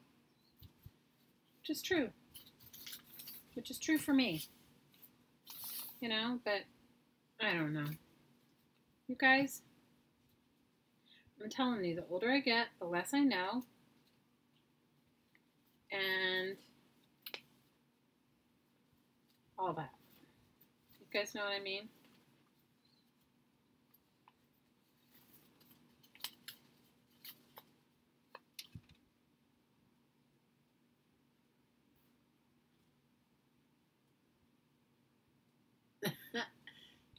Which is true. Which is true for me. You know, but I don't know. You guys, I'm telling you, the older I get, the less I know. And all that. You guys know what I mean?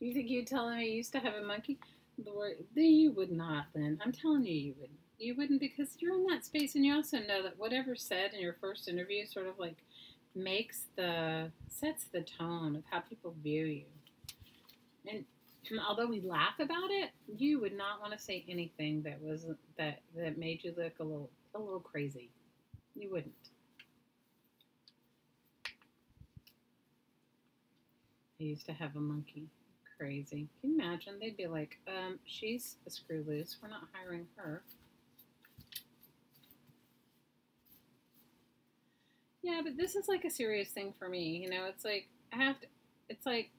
You think you'd tell him I used to have a monkey? You would not, Lynn. I'm telling you, you wouldn't. You wouldn't, because you're in that space, and you also know that whatever's said in your first interview sort of like sets the tone of how people view you. And although we laugh about it, you would not want to say anything that made you look a little crazy. You wouldn't. I used to have a monkey. Crazy. Can you imagine? They'd be like, she's a screw loose. We're not hiring her. Yeah, but this is like a serious thing for me. You know, it's like, it's like,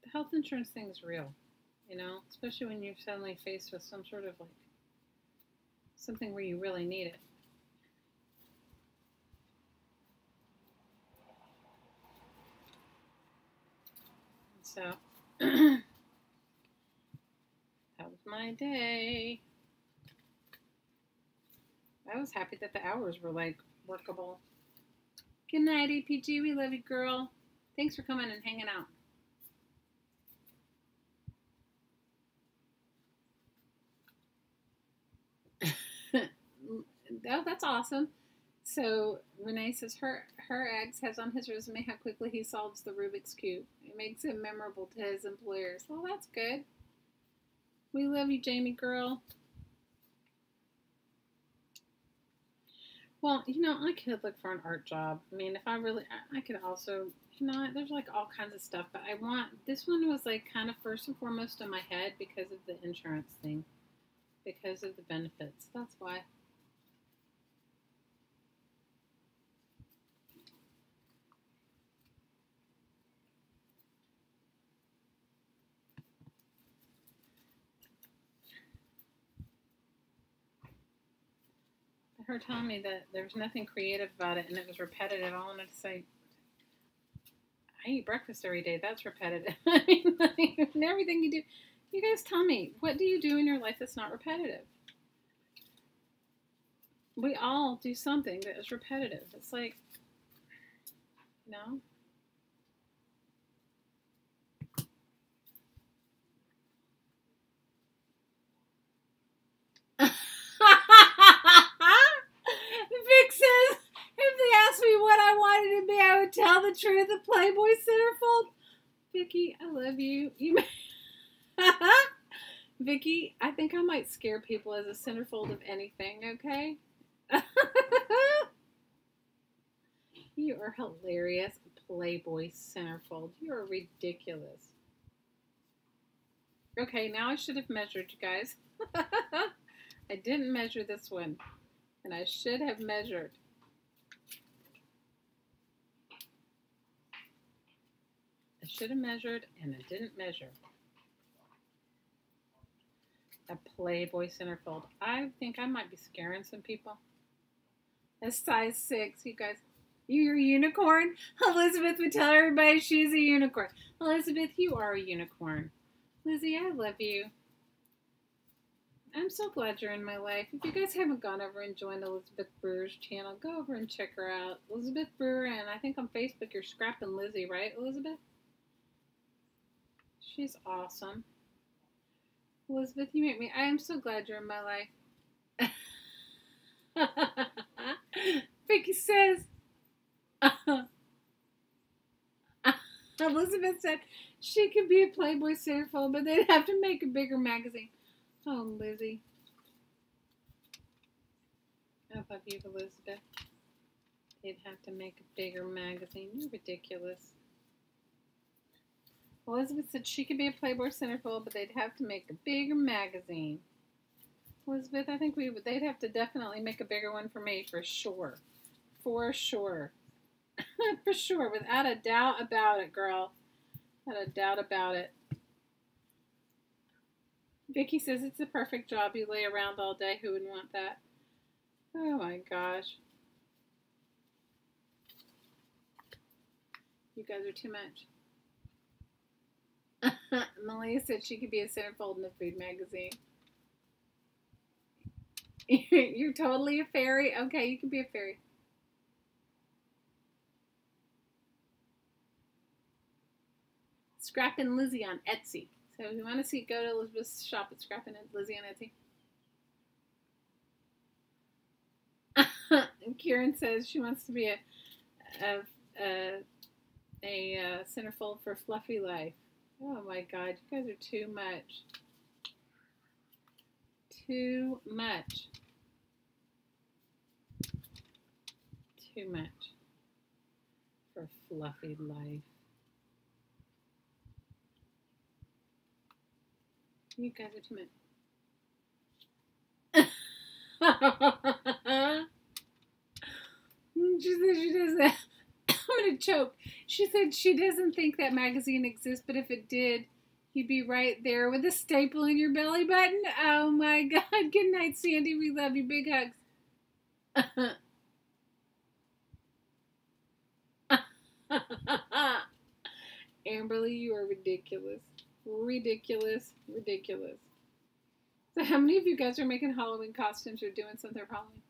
the health insurance thing is real. You know, especially when you're suddenly faced with some sort of like, something where you really need it. So that was my day. I was happy that the hours were like workable. Good night, APG. We love you, girl. Thanks for coming and hanging out. Oh, that's awesome. So Renee says her ex has on his resume how quickly he solves the Rubik's Cube. It makes him memorable to his employers. Well, that's good. We love you, Jamie girl. Well, you know, I could look for an art job. I mean, if I really, I could also, you know, there's like all kinds of stuff. But I want, this one was like kind of first and foremost in my head because of the insurance thing. Because of the benefits. That's why. Her telling me that there's nothing creative about it and it was repetitive. I wanted to say, I eat breakfast every day. That's repetitive. I mean, like, everything you do. You guys tell me, what do you do in your life that's not repetitive? We all do something that is repetitive. It's like, you know? Vic says, if they asked me what I wanted to be, I would tell the truth. A Playboy centerfold. Vicky, I love you. Vicky, I think I might scare people as a centerfold of anything, okay? You are hilarious. Playboy centerfold. You are ridiculous. Okay, now I should have measured, you guys. I didn't measure this one. And I should have measured. I should have measured, and I didn't measure. A Playboy centerfold. I think I might be scaring some people. A size 6, you guys. You're a unicorn? Elizabeth would tell everybody she's a unicorn. Elizabeth, you are a unicorn. Lizzie, I love you. I'm so glad you're in my life. If you guys haven't gone over and joined Elizabeth Brewer's channel, go over and check her out. Elizabeth Brewer, and I think on Facebook you're Scrappin' Lizzie, right, Elizabeth? She's awesome. Elizabeth, you make me... I am so glad you're in my life. Vicky says... Elizabeth said she could be a Playboy centerfold, but they'd have to make a bigger magazine. Oh, Lizzie. I love you, Elizabeth. They'd have to make a bigger magazine. You're ridiculous. Elizabeth said she could be a Playboy centerfold, but they'd have to make a bigger magazine. Elizabeth, I think they'd have to definitely make a bigger one for me, for sure. For sure. For sure, without a doubt about it, girl. Without a doubt about it. Vicky says it's the perfect job. You lay around all day. Who wouldn't want that? Oh my gosh. You guys are too much. Malia said she could be a centerfold in a food magazine. You're totally a fairy? Okay, you can be a fairy. Scrappin' Lizzie on Etsy. So if you want to see, go to Elizabeth's shop at Scrappin' Lizzie on Etsy. And Kieran says she wants to be a centerfold for Fluffy Life. Oh my God, you guys are too much. Too much. Too much for Fluffy Life. You guys are too much. She said she doesn't. I'm going to choke. She said she doesn't think that magazine exists, but if it did, you'd be right there with a staple in your belly button. Oh my God. Good night, Sandy. We love you. Big hugs. Amberly, you are ridiculous. Ridiculous. Ridiculous. So how many of you guys are making Halloween costumes or doing something for Halloween?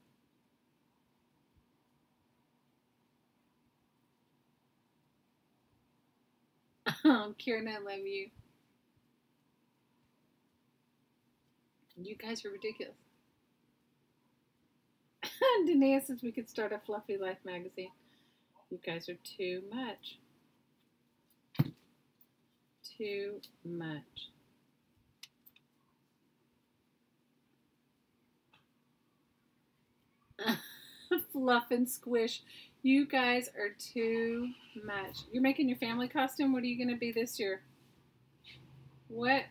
Kieran, I love you. You guys are ridiculous. Danae says we could start a Fluffy Life magazine. You guys are too much. Too much. Fluff and squish. You guys are too much. You're making your family costume? What are you going to be this year? What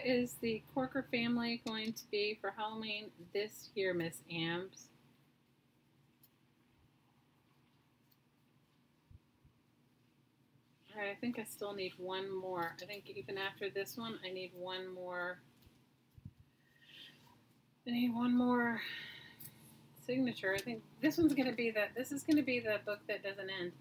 is the Corker family going to be for Halloween this year, Miss Ambs? All right, I think I still need one more. I think even after this one, I need one more. I need one more signature. I think this one's going to be the, this is going to be the book that doesn't end.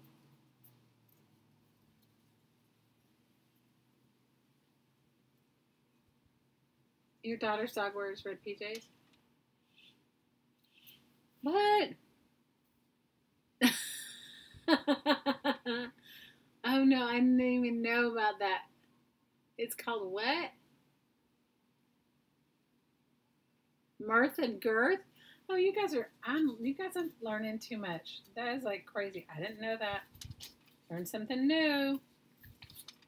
Your daughter's dog wears red PJs? What? Oh no, I didn't even know about that. It's called what? Mirth and girth? Oh, you guys are learning too much. That is like crazy. I didn't know that. Learn something new.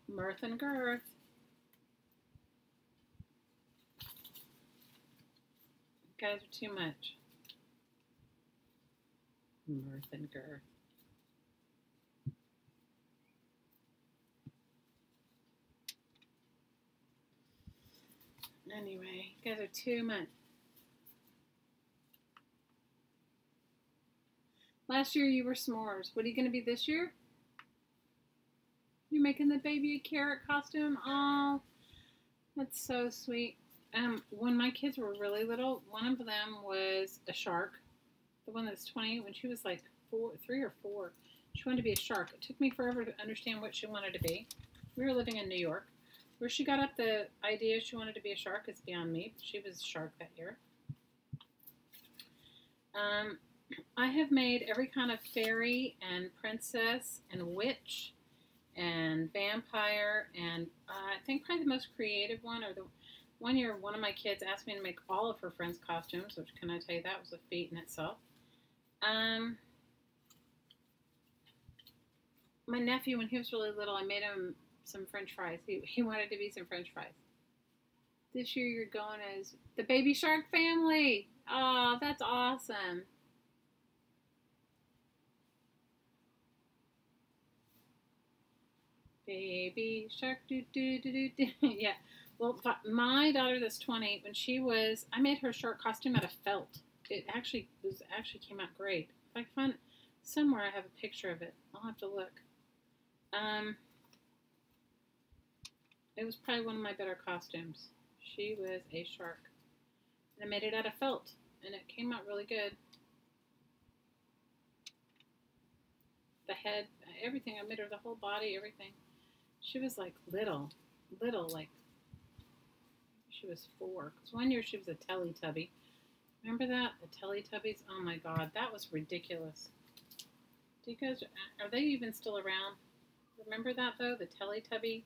Mirth and girth. You guys are too much. Mirth and girth. Anyway, you guys are too much. Last year you were s'mores. What are you going to be this year? You're making the baby a carrot costume? Oh, that's so sweet. When my kids were really little, one of them was a shark. The one that's 20, when she was like 3 or 4, she wanted to be a shark. It took me forever to understand what she wanted to be. We were living in New York. Where she got up the idea she wanted to be a shark is beyond me. She was a shark that year. I have made every kind of fairy and princess and witch and vampire, and I think probably the most creative one, or the one year one of my kids asked me to make all of her friends' costumes, which can I tell you, that was a feat in itself. My nephew, when he was really little, I made him some french fries. He wanted to be some french fries. This year you're going as the Baby Shark family. Oh, that's awesome. Baby Shark, do do do do do. Yeah. Well, my daughter that's 20, when she was, I made her shark costume out of felt. It actually came out great. If I can find it somewhere, I have a picture of it. I'll have to look. It was probably one of my better costumes. She was a shark. And I made it out of felt, and it came out really good. The head, everything. I made her the whole body, everything. She was like little, like she was 4. Because one year she was a Teletubby. Remember that? The Teletubbies? Oh my God, that was ridiculous. Do you guys, are they even still around? Remember that though? The Teletubby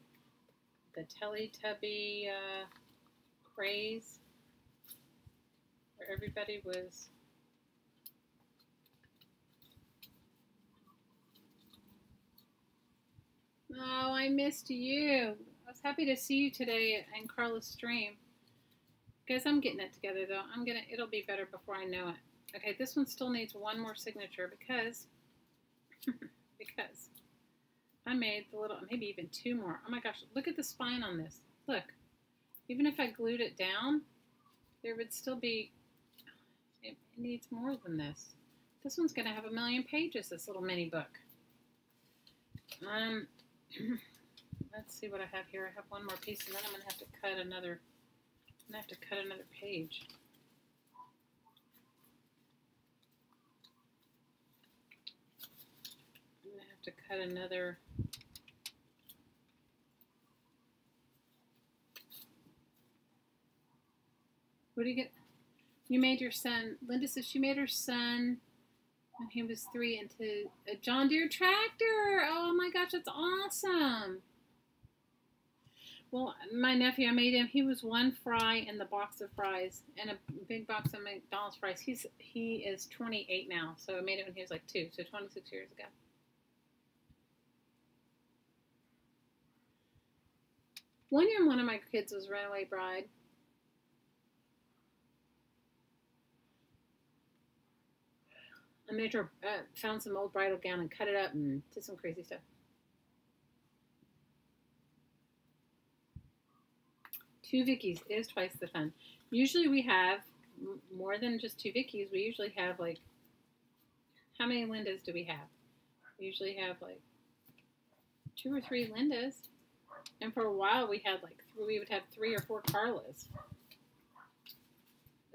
craze, where everybody was. Oh, I missed you. I was happy to see you today in Carla's stream. Guys, I'm getting it together though. It'll be better before I know it. Okay, this one still needs one more signature because I made the little, maybe even 2 more. Oh my gosh, look at the spine on this. Look, even if I glued it down, there would still be, it needs more than this. This one's going to have 1,000,000 pages, this little mini book. Let's see what I have here. I have one more piece, and then I'm going to have to cut another, page. I'm going to have to cut another What do you get? You made your son, Linda says she made her son when he was 3 into a John Deere tractor. Oh my gosh, that's awesome. Well, my nephew, I made him, he was 1 fry in the box of fries and a big box of McDonald's fries. He is 28 now, so I made him when he was like 2, so 26 years ago. One year, one of my kids was Runaway Bride. I made her, found some old bridal gown and cut it up and did some crazy stuff. 2 Vickies is twice the fun. Usually we have more than just 2 Vickies. We usually have like, how many Lindas do we have? We usually have like 2 or 3 Lindas. And for a while we had like, we would have 3 or 4 Carlas.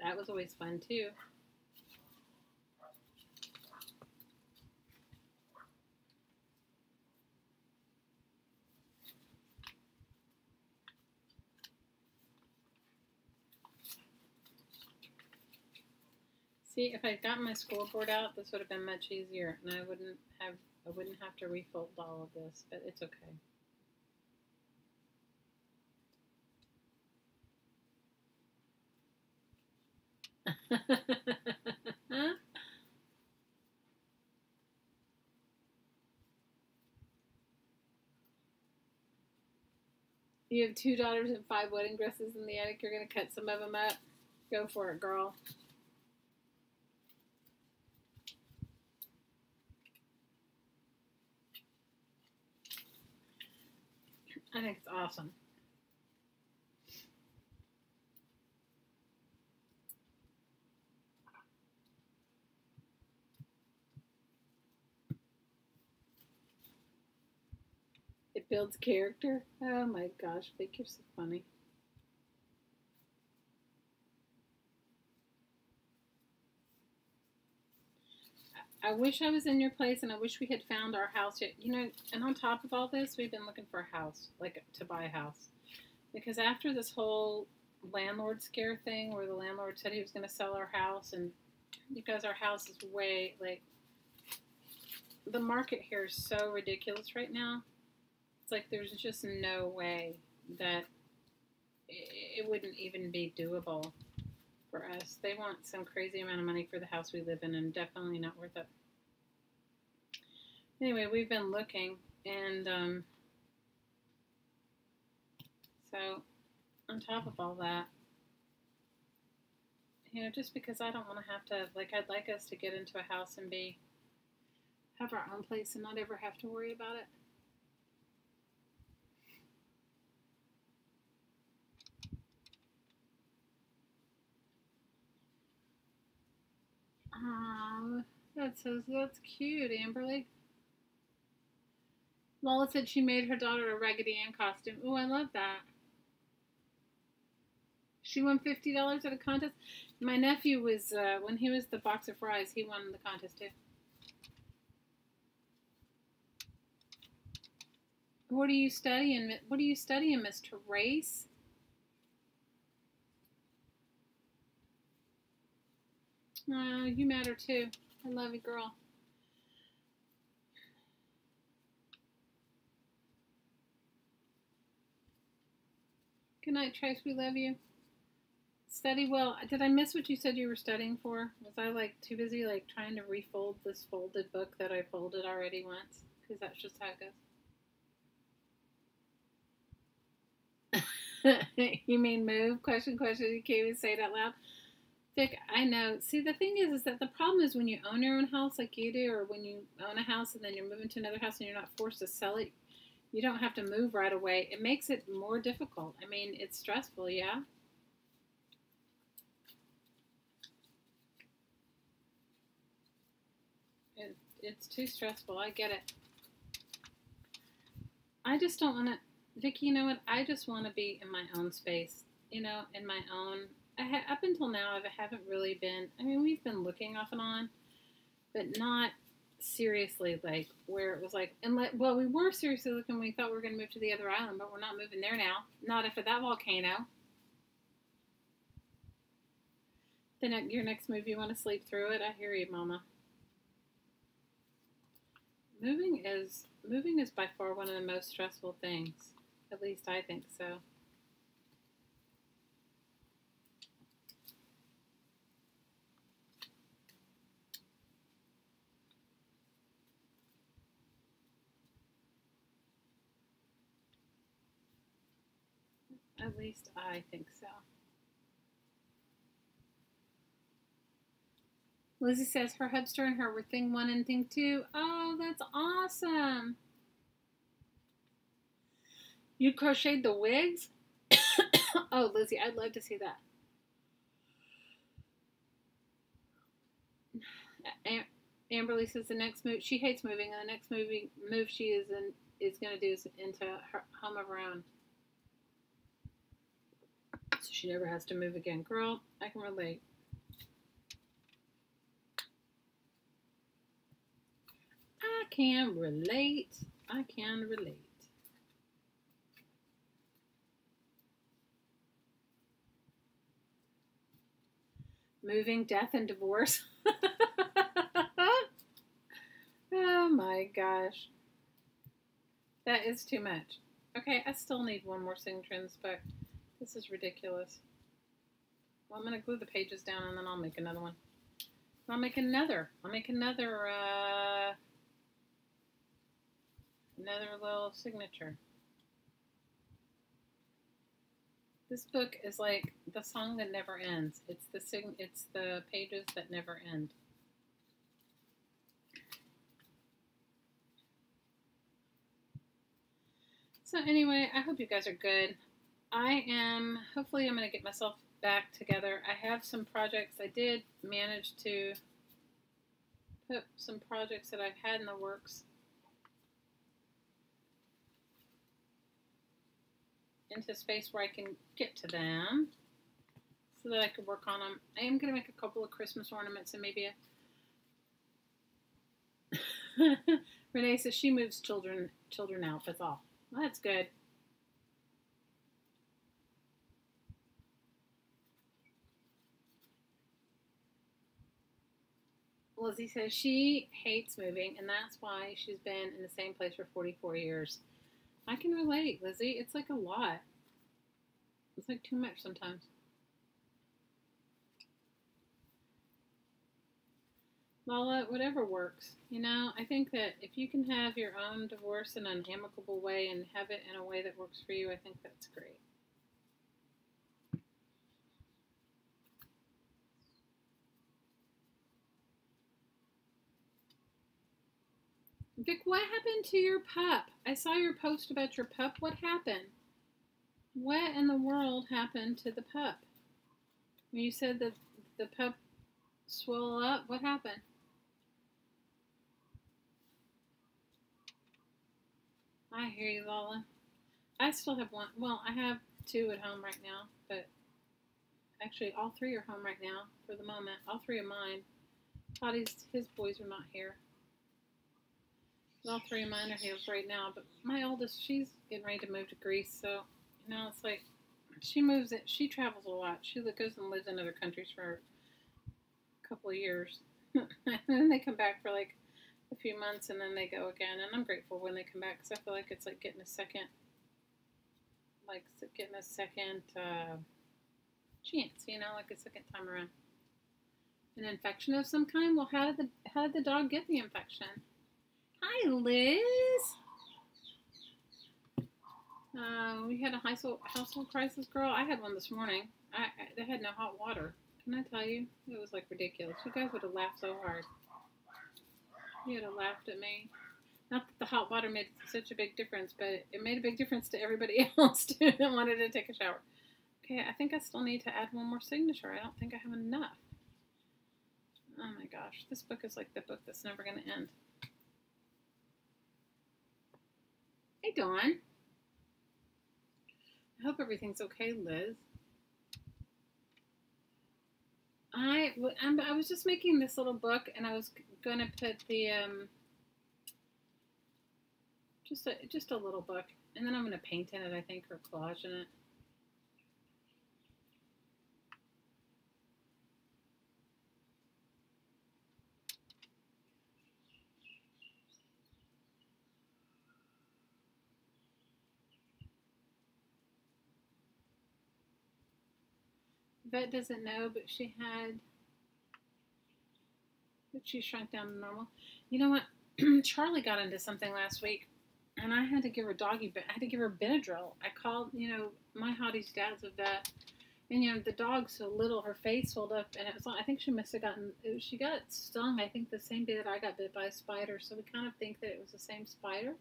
That was always fun too. See, if I'd gotten my scoreboard out, this would have been much easier, and I wouldn't have to refold all of this, but it's okay. You have 2 daughters and 5 wedding dresses in the attic. You're going to cut some of them up. Go for it, girl. I think it's awesome. It builds character. Oh my gosh, Vic, you're so funny. I wish I was in your place, and I wish we had found our house yet. You know, and on top of all this, we've been looking for a house, like to buy a house. Because after this whole landlord scare thing where the landlord said he was going to sell our house, and because our house is way, like, the market here is so ridiculous right now. It's like there's just no way that it wouldn't even be doable for us. They want some crazy amount of money for the house we live in, and definitely not worth it. Anyway, we've been looking, and so on top of all that, you know, just because I don't want to have to, like, I'd like us to get into a house and have our own place and not ever have to worry about it. That's cute, Amberly. Lola said she made her daughter a Raggedy Ann costume. Oh, I love that. She won $50 at a contest. My nephew was, when he was the box of fries, he won the contest too. What are you studying? What are you studying, Miss Therese? You matter too. I love you, girl. Good night, Trace. We love you. Study well. Did I miss what you said you were studying for? Was I like too busy like trying to refold this folded book that I folded already once? Because that's just how it goes. You mean move? Question. You can't even say it out loud. Vic, I know. See, the thing is that the problem is when you own your own house like you do, or when you own a house and then you're moving to another house and you're not forced to sell it, you don't have to move right away. It makes it more difficult. I mean, it's stressful, yeah? It's too stressful. I get it. I just don't want to, Vicki, you know what? I just want to be in my own space, you know, in my own. Up until now, I haven't really been, I mean, we've been looking off and on, but not seriously, like, where it was like, well, we were seriously looking when we thought we were going to move to the other island, but we're not moving there now. Not after that volcano. Your next move, you want to sleep through it. I hear you, Mama. Moving is by far one of the most stressful things. At least I think so. At least I think so. Lizzie says her hubster and her were thing 1 and thing 2. Oh, that's awesome. You crocheted the wigs? Oh, Lizzie, I'd love to see that. Amberly says the next move, she hates moving, and the next move she is going to do is into her home of her own. So she never has to move again. Girl, I can relate. I can relate. I can relate. Moving, death, and divorce. Oh my gosh. That is too much. Okay, I still need one more signature in this book. This is ridiculous. Well, I'm going to glue the pages down and then I'll make another one. I'll make another little signature. This book is like the song that never ends. It's the pages that never end. So anyway, I hope you guys are good. Hopefully I'm going to get myself back together. I have some projects. I did manage to put some projects that I've had in the works into space where I can get to them so that I could work on them. I am going to make a couple of Christmas ornaments and maybe Renee says she moves children out. That's all. Well, that's good. Lizzie says she hates moving, and that's why she's been in the same place for 44 years. I can relate, Lizzie. It's like a lot. It's like too much sometimes. Lala, whatever works. You know, I think that if you can have your own divorce in an amicable way and have it in a way that works for you, I think that's great. Vic, what happened to your pup? I saw your post about your pup. What happened? What in the world happened to the pup? When you said that the pup swelled up, what happened? I hear you, Lola. I still have one. Well, I have 2 at home right now, but actually all 3 are home right now for the moment. All 3 of mine. His boys are not here. All 3 of mine are here right now, but my oldest, she's getting ready to move to Greece, so, you know, it's like, she travels a lot. She goes and lives in other countries for a couple of years. And then they come back for like a few months and then they go again. And I'm grateful when they come back because I feel like it's like getting a second chance, you know, like a second time around. An infection of some kind? Well, how did the dog get the infection? Hi, Liz. We had a household crisis, girl. I had one this morning. They had no hot water. Can I tell you? It was like ridiculous. You guys would have laughed so hard. You would have laughed at me. Not that the hot water made such a big difference, but it made a big difference to everybody else too that wanted to take a shower. Okay, I think I still need to add one more signature. I don't think I have enough. Oh my gosh, this book is like the book that's never going to end. Hey, Dawn. I hope everything's okay, Liz. I was just making this little book, and I was going to put the just a little book, and then I'm going to paint in it, I think, or collage in it. Yvette doesn't know, but she shrunk down to normal. You know what? Charlie got into something last week, and I had to give her I had to give her Benadryl. I called, my hottie's dad's a vet, and the dog's so little, her face swelled up, and it was. I think she must have she got stung. I think the same day that I got bit by a spider. So we kind of think that it was the same spider.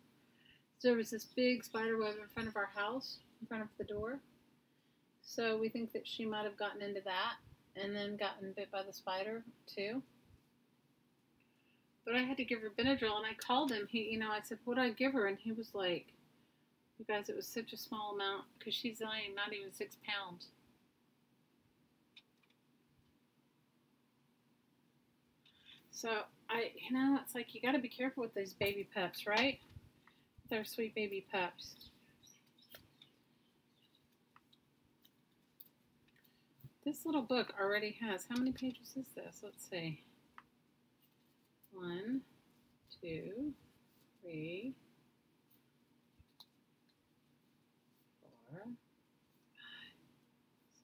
So there was this big spider web in front of our house, in front of the door. So we think that she might have gotten into that, and then gotten bit by the spider too. But I had to give her Benadryl, and I called him. I said, what do I give her? And he was like, you guys, it was such a small amount, because she's only not even 6 pounds. So, it's like, you got to be careful with these baby pups, right? They're sweet baby pups. This little book already has, how many pages is this? Let's see. 1, 2, 3, 4, 5,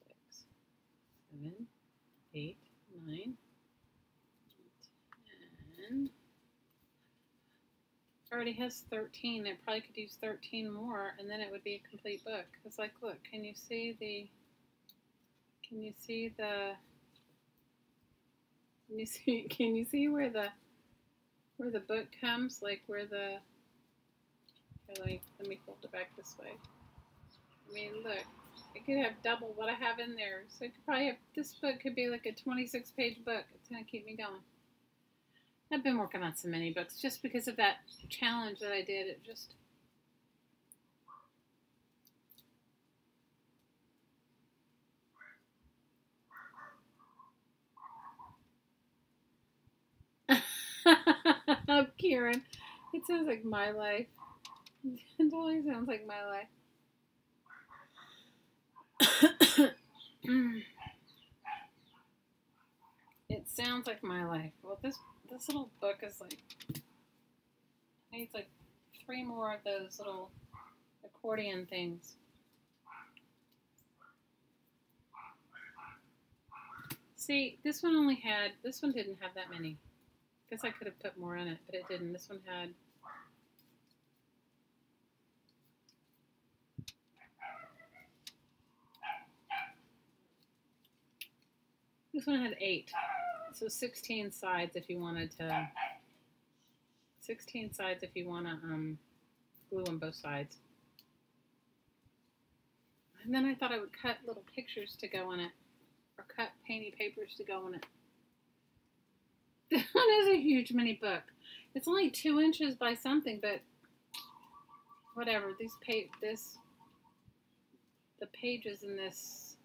6, 7, 8, 9, 10. Already has 13. It probably could use 13 more, and then it would be a complete book. It's like, look, can you see where the book comes, like where the, okay, let me fold it back this way. I mean, look, it could have double what I have in there. So it could probably have, this book could be like a 26-page book. It's going to keep me going. I've been working on so many books just because of that challenge that I did. It just, oh, Kieran, it sounds like my life. It totally sounds like my life. It sounds like my life. Well, this little book is like, it needs like 3 more of those little accordion things. See, this one didn't have that many. Guess I could have put more in it, but it didn't. This one had, this one had 8. So 16 sides if you wanted to, 16 sides if you want to glue on both sides. And then I thought I would cut little pictures to go in it, or cut painty papers to go in it. This one is a huge mini book. It's only 2 inches by something, but whatever. The pages in this,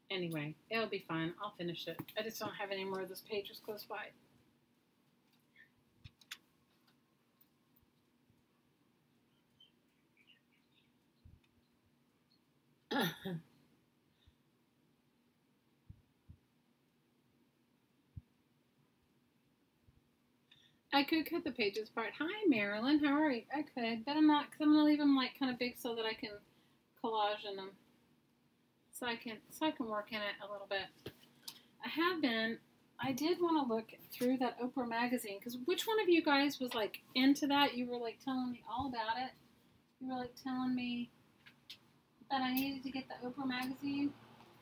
anyway, it'll be fine. I'll finish it. I just don't have any more of those pages close by. I could cut the pages apart. Hi, Marilyn. How are you? I could, but I'm not, because I'm going to leave them like kind of big so that I can collage in them. So I can work in it a little bit. I did want to look through that Oprah magazine, because which one of you guys was like into that? You were like telling me all about it. You were like telling me that I needed to get the Oprah magazine,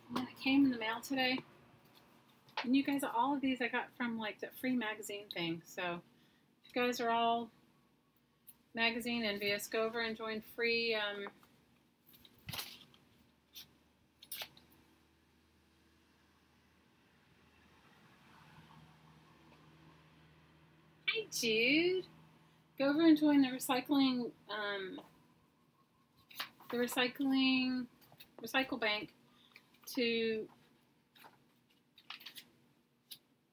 and then it came in the mail today. And you guys, all of these I got from like the free magazine thing. So if you guys are all magazine envious, go over and join free. Hi, Jude. Go over and join the recycle bank to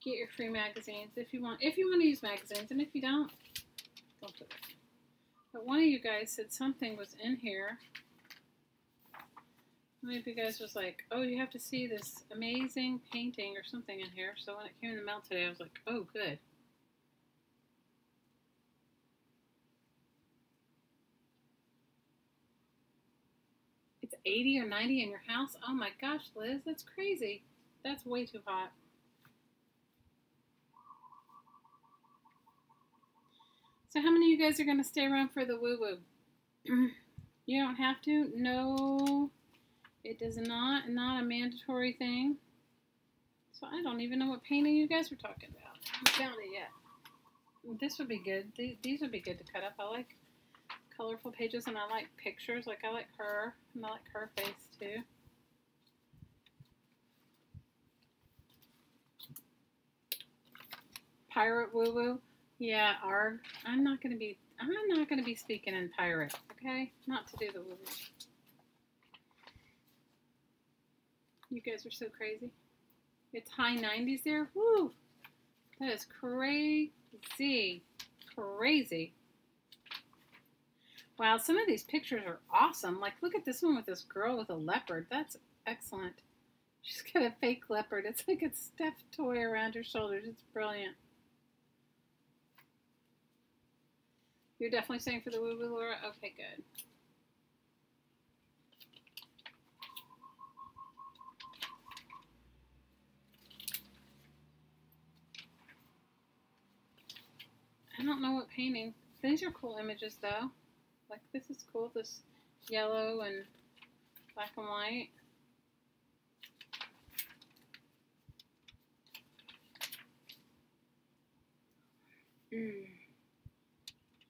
get your free magazines if you want to use magazines, and if you don't do it. But one of you guys said something was in here. One of you guys was like, oh, you have to see this amazing painting or something in here. So when it came in the mail today, I was like, oh, good. It's 80 or 90 in your house? Oh my gosh, Liz, that's crazy. That's way too hot. So how many of you guys are going to stay around for the woo-woo? You don't have to. No, it does not a mandatory thing. So I don't even know what painting you guys were talking about. I haven't found it yet. This would be good. These would be good to cut up. I like colorful pages and I like pictures. Like I like her and I like her face too. Pirate woo-woo. Yeah, arg. I'm not gonna be speaking in pirate, okay? Not to do the woo-woo. You guys are so crazy. It's high 90s there. Woo! That is crazy. Crazy. Wow, some of these pictures are awesome. Like, look at this one with this girl with a leopard. That's excellent. She's got a fake leopard. It's like a stuffed toy around her shoulders. It's brilliant. You're definitely staying for the woo-woo, Laura? Okay, good. I don't know what painting. These are cool images, though. Like, this is cool. This yellow and black and white.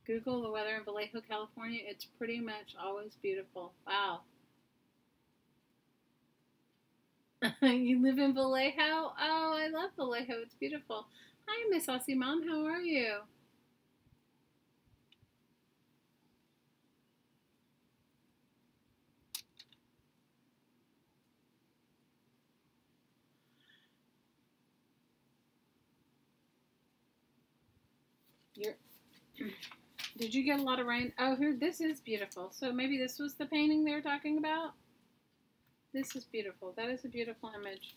Google the weather in Vallejo, California. It's pretty much always beautiful. Wow. You live in Vallejo? Oh, I love Vallejo. It's beautiful. Hi, Miss Aussie Mom. How are you? Did you get a lot of rain? Oh, here, this is beautiful. So maybe this was the painting they were talking about? This is beautiful. That is a beautiful image.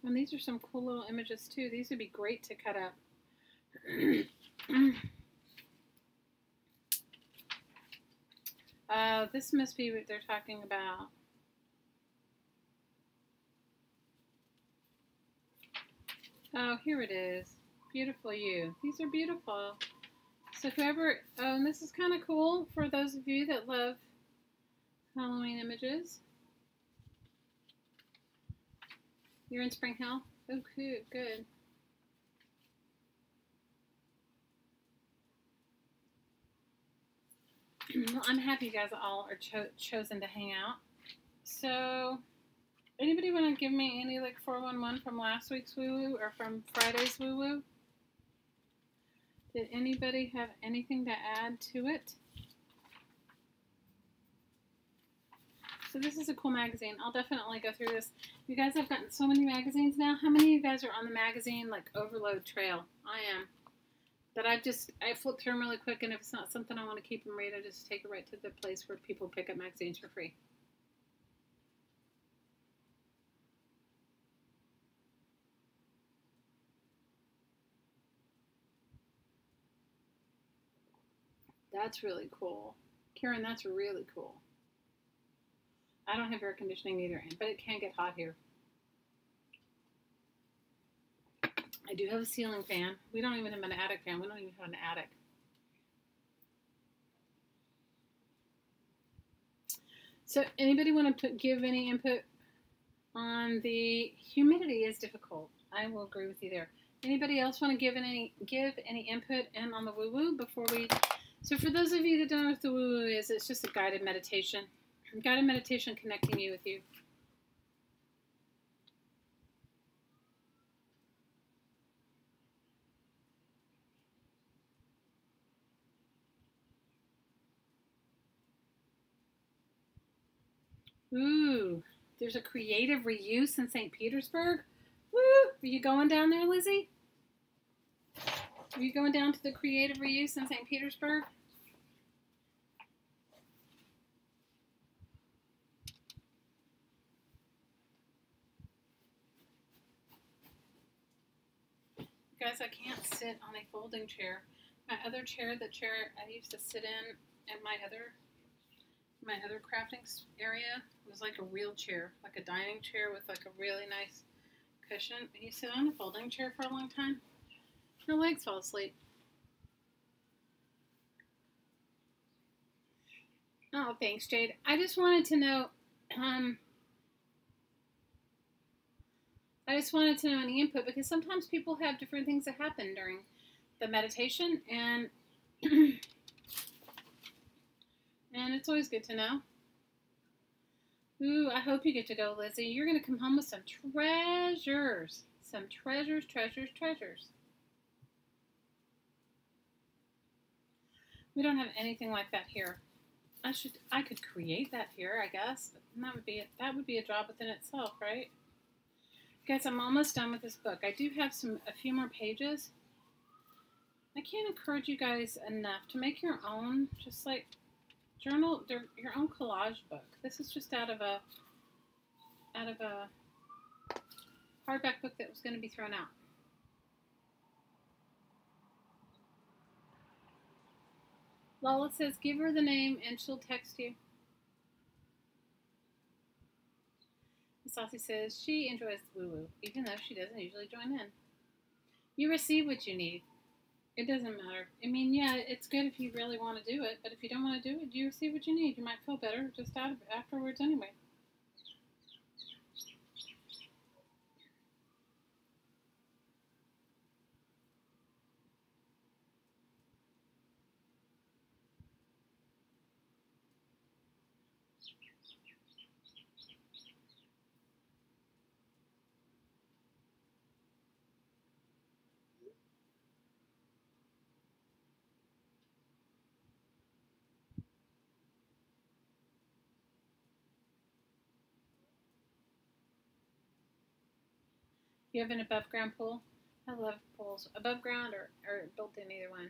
And these are some cool little images, too. These would be great to cut up. This must be what they're talking about. Oh, here it is. Beautiful you. These are beautiful. So whoever, and this is kind of cool for those of you that love Halloween images. You're in Spring Hill? Oh, cool, good. Well, I'm happy you guys all are chosen to hang out. So, anybody want to give me any like 411 from last week's woo-woo or from Friday's woo-woo? Did anybody have anything to add to it? So this is a cool magazine. I'll definitely go through this. You guys have gotten so many magazines now. How many of you guys are on the magazine like overload trail? I am. But I flip through them really quick, and if it's not something I want to keep and read, I just take it right to the place where people pick up magazines for free. That's really cool. Karen, that's really cool. I don't have air conditioning either, but it can get hot here. I do have a ceiling fan. We don't even have an attic fan. We don't even have an attic. So anybody want to give any input on the humidity is difficult? I will agree with you there. Anybody else want to give any input in on the woo-woo before we... So for those of you that don't know what the woo-woo is, it's just a guided meditation. Guided meditation connecting you with you. Ooh, there's a creative reuse in St. Petersburg. Woo! Are you going down there, Lizzie? Are you going down to the creative reuse in St. Petersburg? Guys, I can't sit on a folding chair. My other chair, the chair I used to sit in at my my other crafting area was like a real chair, like a dining chair with like a really nice cushion. And you sit on a folding chair for a long time, your legs fall asleep. Oh, thanks, Jade. I just wanted to know, any input, because sometimes people have different things that happen during the meditation, and and it's always good to know. Ooh, I hope you get to go, Lizzie. You're going to come home with some treasures. Some treasures, treasures, treasures. We don't have anything like that here. I could create that here, I guess. But that would be a job within itself, right? Guys, I'm almost done with this book. I do have a few more pages. I can't encourage you guys enough to make your own, just like journal, your own collage book. This is just out of a hardback book that was going to be thrown out. Lala says, give her the name and she'll text you. Saucy says, she enjoys the woo-woo, even though she doesn't usually join in. You receive what you need. It doesn't matter. I mean, yeah, it's good if you really want to do it, but if you don't want to do it, you receive what you need. You might feel better just afterwards anyway. You have an above ground pool? I love pools. Above ground or built in, either one.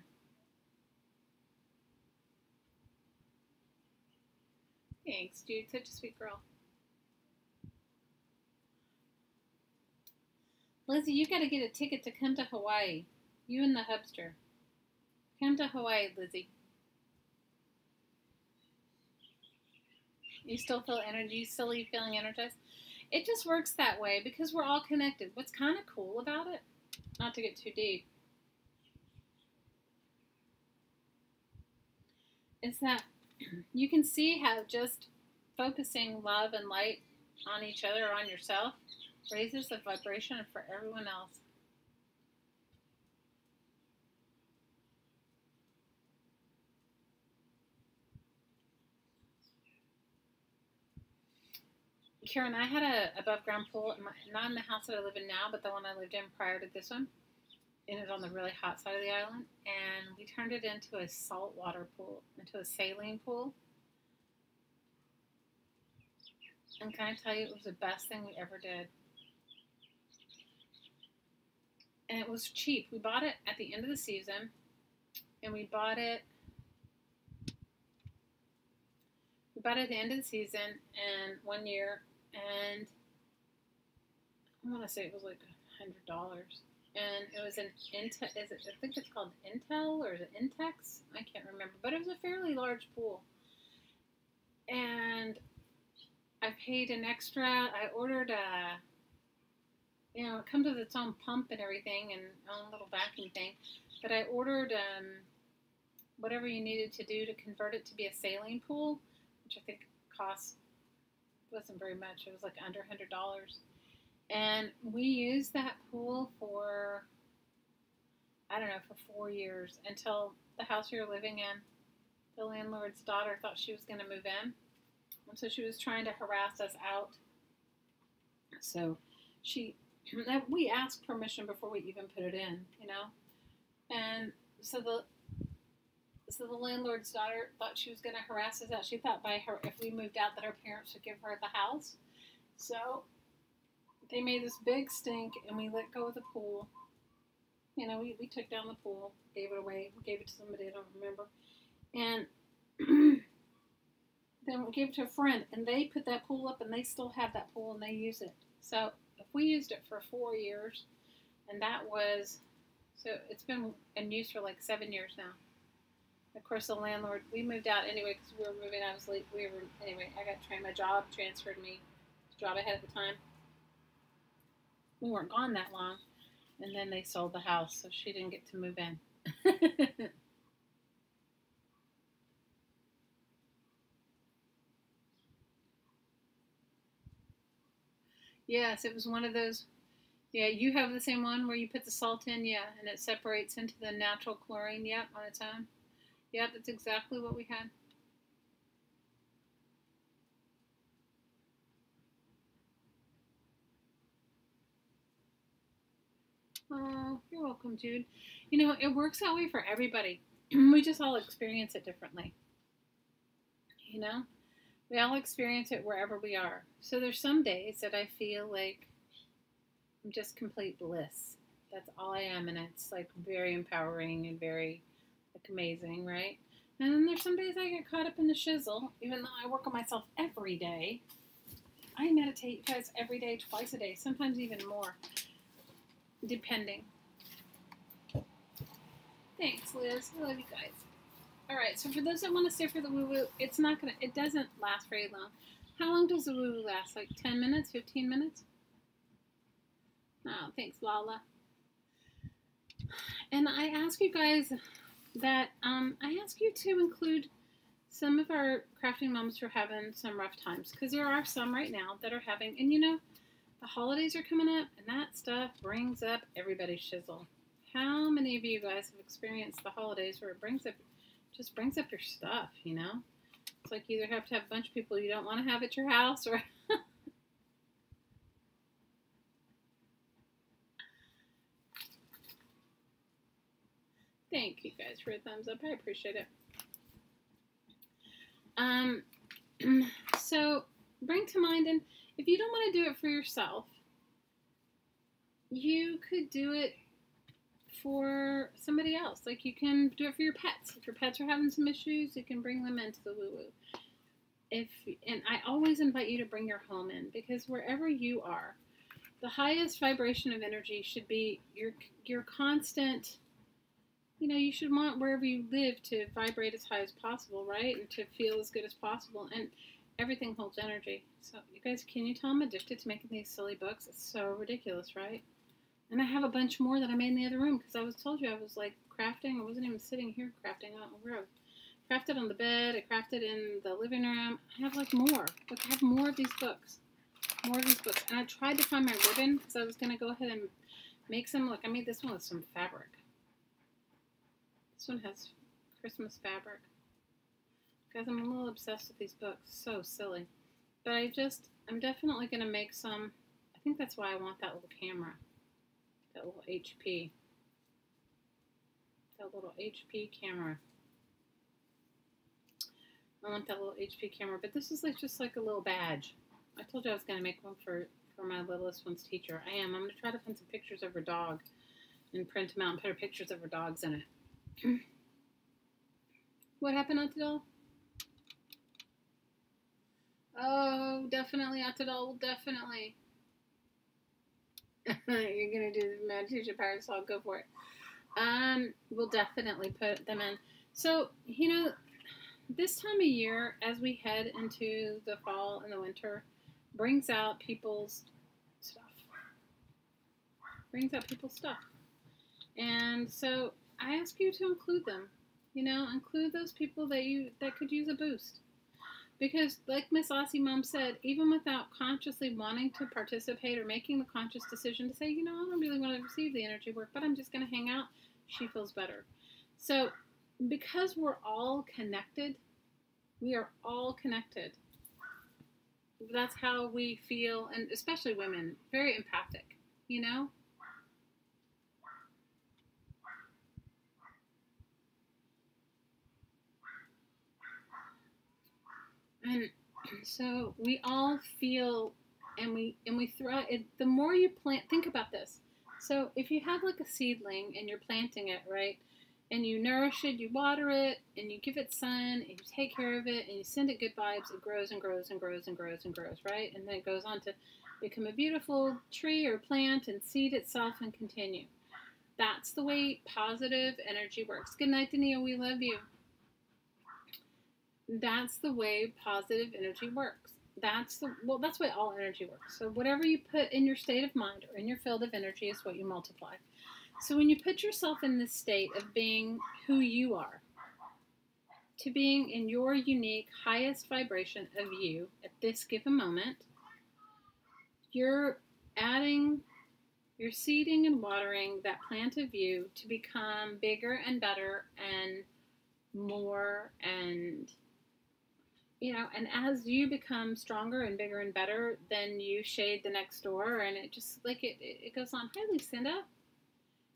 Thanks, Jude. Such a sweet girl. Lizzie, you got to get a ticket to come to Hawaii. You and the hubster. Come to Hawaii, Lizzie. You still feel energy? You still leave feeling energized? It just works that way because we're all connected. What's kind of cool about it, not to get too deep, is that you can see how just focusing love and light on each other or on yourself raises the vibration for everyone else. Karen, I had a above ground pool, not in the house that I live in now, but the one I lived in prior to this one. And it was on the really hot side of the island. And we turned it into a saltwater pool, into a saline pool. And can I tell you, it was the best thing we ever did. And it was cheap. We bought it at the end of the season. And we bought it at the end of the season and 1 year. And I want to say it was like $100. And it was an Intel, I think it's called Intel, or is it Intex? I can't remember. But it was a fairly large pool. And I paid an extra. I ordered it comes with its own pump and everything and own little vacuum thing. But I ordered whatever you needed to do to convert it to be a saline pool, which I think wasn't very much. It was like under $100. And we used that pool for, I don't know, for 4 years, until the house we were living in, the landlord's daughter thought she was going to move in. And so she was trying to harass us out. So we asked permission before we even put it in, And so the landlord's daughter thought she was going to harass us out. She thought if we moved out, that her parents would give her the house. So they made this big stink, and we let go of the pool. We took down the pool, gave it away, gave it to somebody, I don't remember. And then we gave it to a friend, and they put that pool up, and they still have that pool, and they use it. So if we used it for 4 years, and so it's been in use for like 7 years now. Of course, the landlord, we moved out anyway because we were moving. I was late. Anyway, I got my job transferred me, the job I had at the time. We weren't gone that long. And then they sold the house, so she didn't get to move in. Yes, it was one of those. Yeah, you have the same one where you put the salt in, yeah, and it separates into the natural chlorine, yep, on its own. Yep, that's exactly what we had. Oh, you're welcome, Jude. You know, it works that way for everybody. We just all experience it differently. You know? We all experience it wherever we are. So there's some days that I feel like I'm just complete bliss. That's all I am, and it's like very empowering and very like amazing, right? And then there's some days I get caught up in the shizzle, even though I work on myself every day. I meditate, you guys, every day, twice a day, sometimes even more, depending. Thanks, Liz. I love you guys. All right, so for those that want to stay for the woo-woo, it doesn't last very long. How long does the woo-woo last? Like 10 minutes, 15 minutes? Oh, thanks, Lala. And I ask you guys that, I ask you to include some of our crafting moms who are having some rough times, because there are some right now that are having, and you know, the holidays are coming up, and that stuff brings up everybody's shizzle. How many of you guys have experienced the holidays where it just brings up your stuff, you know? It's like you either have to have a bunch of people you don't want to have at your house, or thank you guys for a thumbs up. I appreciate it. So bring to mind, and if you don't want to do it for yourself, you could do it for somebody else. Like you can do it for your pets. If your pets are having some issues, you can bring them into the woo-woo. And I always invite you to bring your home in, because wherever you are, the highest vibration of energy should be your constant. You know, you should want wherever you live to vibrate as high as possible, right? And to feel as good as possible. And everything holds energy. So, you guys, can you tell I'm addicted to making these silly books? It's so ridiculous, right? And I have a bunch more that I made in the other room, because I told you I was like crafting. I wasn't even sitting here crafting. I don't know where I crafted on the bed. I crafted in the living room. I have like more. Like I have more of these books. More of these books. And I tried to find my ribbon, because I was going to go ahead and make some. Look, I made this one with some fabric. This one has Christmas fabric. Guys, I'm a little obsessed with these books. So silly. But I'm definitely going to make some. I think that's why I want that little camera. That little HP. That little HP camera. I want that little HP camera. But this is like just like a little badge. I told you I was going to make one for my littlest one's teacher. I am. I'm going to try to find some pictures of her dog and print them out and put her pictures of her dogs in it. What happened, Atadal? Oh, definitely, Atadal, definitely. You're going to do the Meditation Parasol, go for it. We'll definitely put them in. So, you know, this time of year, as we head into the fall and the winter, brings out people's stuff. Brings out people's stuff. And so I ask you to include them. You know, include those people that could use a boost. Because like Miss Aussie Mom said, even without consciously wanting to participate or making the conscious decision to say, you know, I don't really want to receive the energy work, but I'm just going to hang out, she feels better. So because we're all connected, we are all connected. That's how we feel, and especially women, very empathic, you know? And so we all feel, and we throw it. The more you plant, think about this. So if you have like a seedling and you're planting it, right, and you nourish it, you water it, and you give it sun, and you take care of it, and you send it good vibes, it grows and grows and grows and grows and grows, right? And then it goes on to become a beautiful tree or plant and seed itself and continue. That's the way positive energy works. Good night, Dania. We love you. That's the way positive energy works. That's the way all energy works. So whatever you put in your state of mind or in your field of energy is what you multiply. So when you put yourself in this state of being who you are, to being in your unique highest vibration of you at this given moment, you're seeding and watering that plant of you to become bigger and better and more, and and as you become stronger and bigger and better, then you shade the next door, and it just like it goes on. Hi, Lucinda.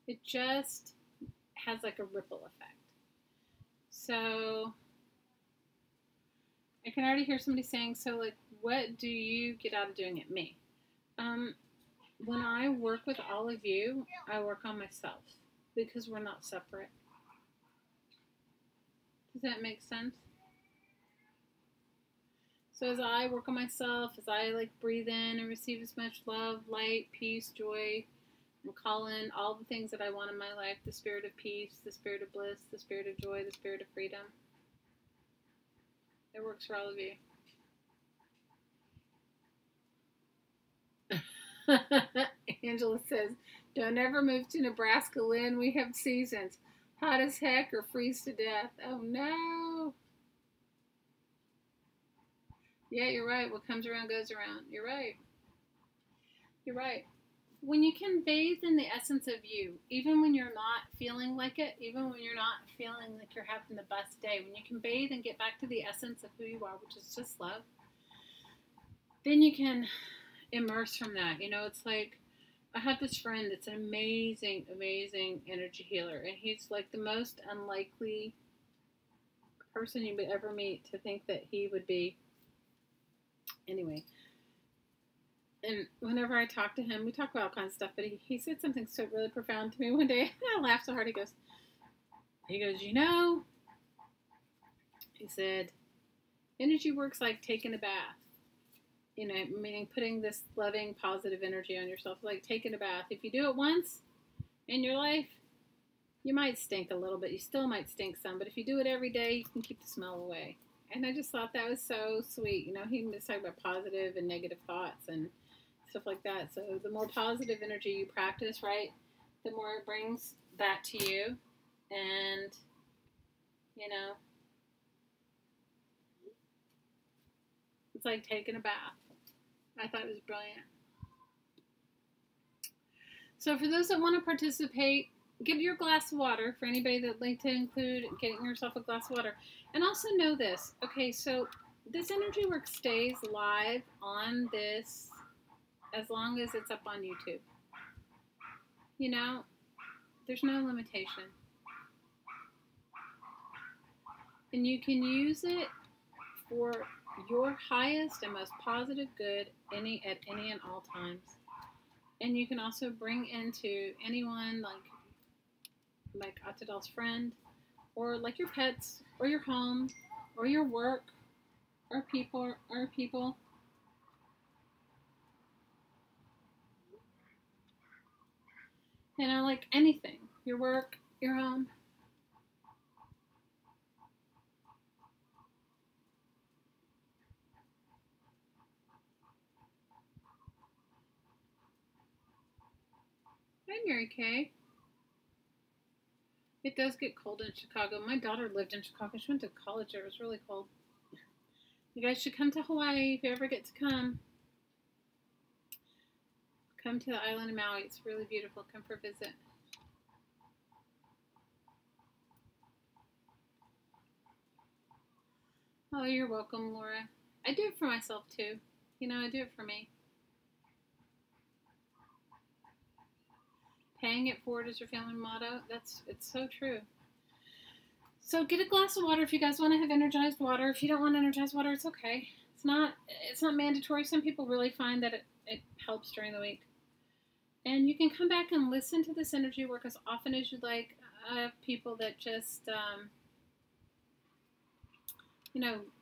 It just has like a ripple effect. So I can already hear somebody saying, so like, what do you get out of doing it? Me. When I work with all of you, I work on myself because we're not separate. Does that make sense? So as I work on myself, as I like breathe in and receive as much love, light, peace, joy, and call in all the things that I want in my life, the spirit of peace, the spirit of bliss, the spirit of joy, the spirit of freedom. It works for all of you. Angela says, don't ever move to Nebraska, Lynn. We have seasons. Hot as heck or freeze to death. Oh, no. Yeah, you're right. What comes around goes around. You're right. You're right. When you can bathe in the essence of you, even when you're not feeling like it, even when you're not feeling like you're having the best day, when you can bathe and get back to the essence of who you are, which is just love, then you can immerse from that. It's like, I have this friend that's an amazing, amazing energy healer, and he's like the most unlikely person you would ever meet to think that he would be. Anyway, and whenever I talk to him, we talk about all kinds of stuff, but he said something so really profound to me one day, and I laughed so hard. He goes, he said, energy works like taking a bath. Meaning putting this loving, positive energy on yourself, like taking a bath. If you do it once in your life, you might stink a little bit. You still might stink some, but if you do it every day, you can keep the smell away. And I just thought that was so sweet. He was talking about positive and negative thoughts and stuff like that. So the more positive energy you practice, right, the more it brings that to you. And, it's like taking a bath. I thought it was brilliant. So for those that want to participate, get your glass of water. For anybody that'd like to include getting yourself a glass of water. And also know this. Okay, so this energy work stays live on this as long as it's up on YouTube. There's no limitation. And you can use it for your highest and most positive good at any and all times. And you can also bring into anyone like Atadal's friend, or like your pets, or your home, or your work, or people. Like anything. Your work, your home. Hi, Mary Kay. It does get cold in Chicago. My daughter lived in Chicago. She went to college there. It was really cold. You guys should come to Hawaii if you ever get to come. Come to the island of Maui. It's really beautiful. Come for a visit. Oh, you're welcome, Laura. I do it for myself, too. I do it for me. Paying it forward is your family motto. It's so true. So get a glass of water if you guys want to have energized water. If you don't want energized water, it's okay. It's not mandatory. Some people really find that it helps during the week. And you can come back and listen to this energy work as often as you'd like. I have people that just,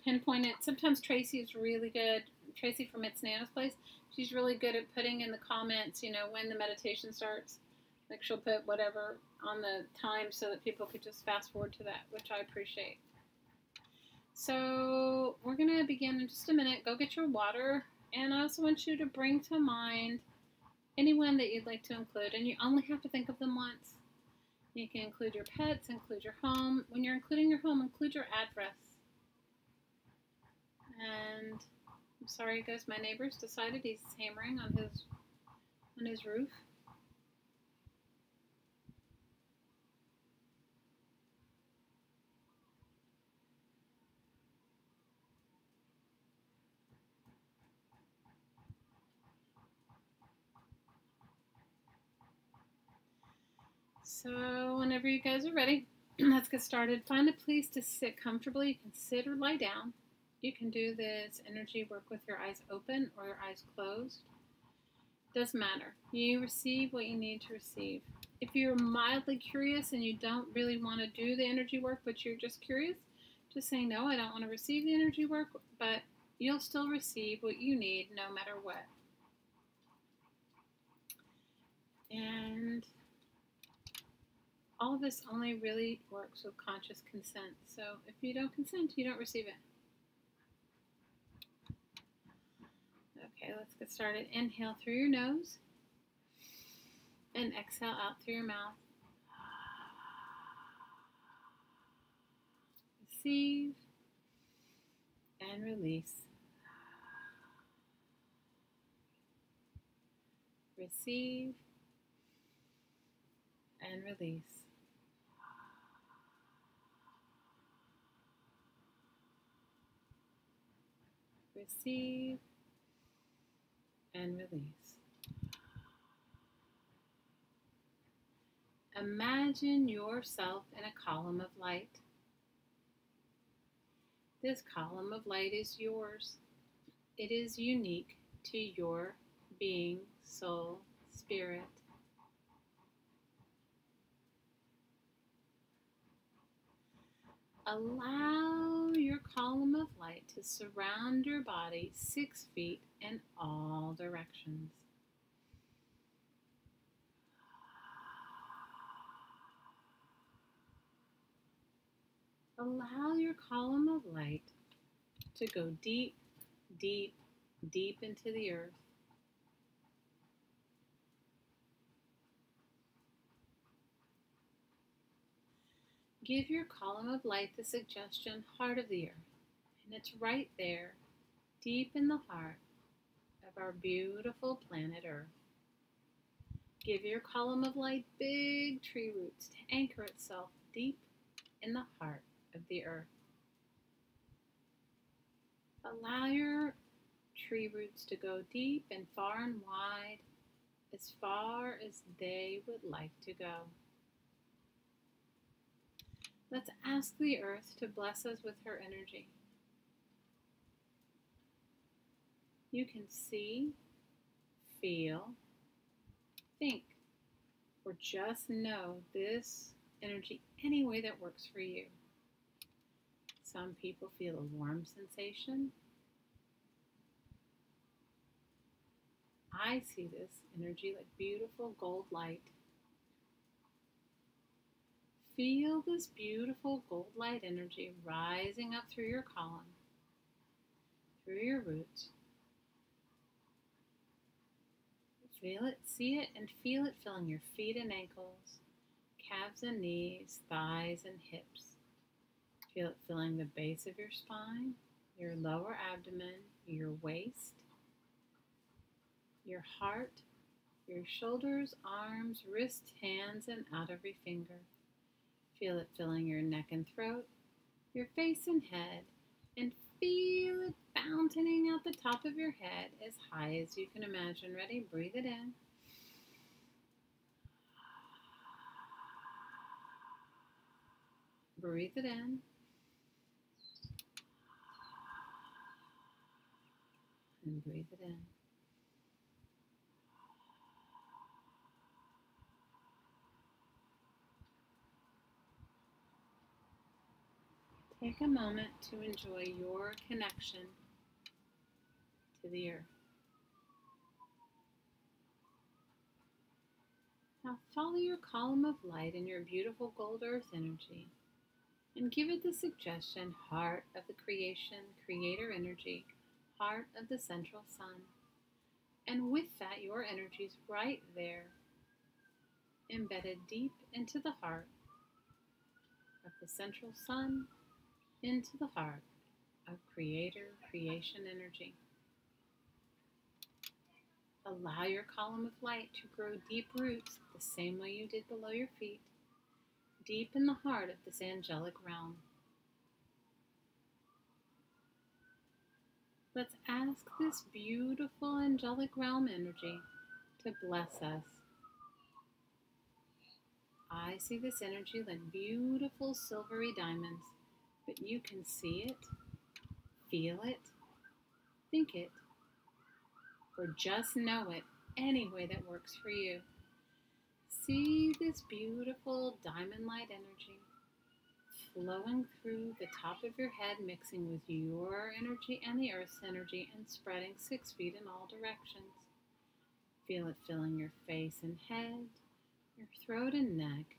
pinpoint it. Sometimes Tracy is really good. Tracy from It's Nana's Place. She's really good at putting in the comments, when the meditation starts. Like she'll put whatever on the time so that people could just fast forward to that, which I appreciate. So we're going to begin in just a minute. Go get your water. And I also want you to bring to mind anyone that you'd like to include. And you only have to think of them once. You can include your pets, include your home. When you're including your home, include your address. And I'm sorry, guys, my neighbor's decided he's hammering on his roof. So whenever you guys are ready, let's get started. Find a place to sit comfortably. You can sit or lie down. You can do this energy work with your eyes open or your eyes closed. Doesn't matter. You receive what you need to receive. If you're mildly curious and you don't really want to do the energy work, but you're just curious, just say, no, I don't want to receive the energy work, but you'll still receive what you need no matter what. And all of this only really works with conscious consent. So if you don't consent, you don't receive it. Okay, let's get started. Inhale through your nose and exhale out through your mouth. Receive and release. Receive and release. Receive and release. Imagine yourself in a column of light. This column of light is yours. It is unique to your being, soul, spirit. Allow your column of light to surround your body 6 feet in all directions. Allow your column of light to go deep, deep, deep into the earth. Give your column of light the suggestion, heart of the earth. And it's right there, deep in the heart of our beautiful planet Earth. Give your column of light big tree roots to anchor itself deep in the heart of the earth. Allow your tree roots to go deep and far and wide, as far as they would like to go. Let's ask the earth to bless us with her energy. You can see, feel, think, or just know this energy any way that works for you. Some people feel a warm sensation. I see this energy like beautiful gold light. Feel this beautiful gold light energy rising up through your column, through your roots. Feel it, see it, and feel it filling your feet and ankles, calves and knees, thighs and hips. Feel it filling the base of your spine, your lower abdomen, your waist, your heart, your shoulders, arms, wrists, hands, and out every finger. Feel it filling your neck and throat, your face and head, and feel it fountaining out the top of your head as high as you can imagine. Ready? Breathe it in. Breathe it in. And breathe it in. Take a moment to enjoy your connection to the earth. Now follow your column of light and your beautiful gold earth energy And give it the suggestion, heart of the creation, creator energy, heart of the central sun. And with that, your energy is right there, embedded deep into the heart of the central sun, into the heart of creator, creation energy. Allow your column of light to grow deep roots the same way you did below your feet, deep in the heart of this angelic realm. Let's ask this beautiful angelic realm energy to bless us. I see this energy like beautiful silvery diamonds, but you can see it, feel it, think it, or just know it any way that works for you. See this beautiful diamond light energy flowing through the top of your head, mixing with your energy and the Earth's energy and spreading 6 feet in all directions. Feel it filling your face and head, your throat and neck,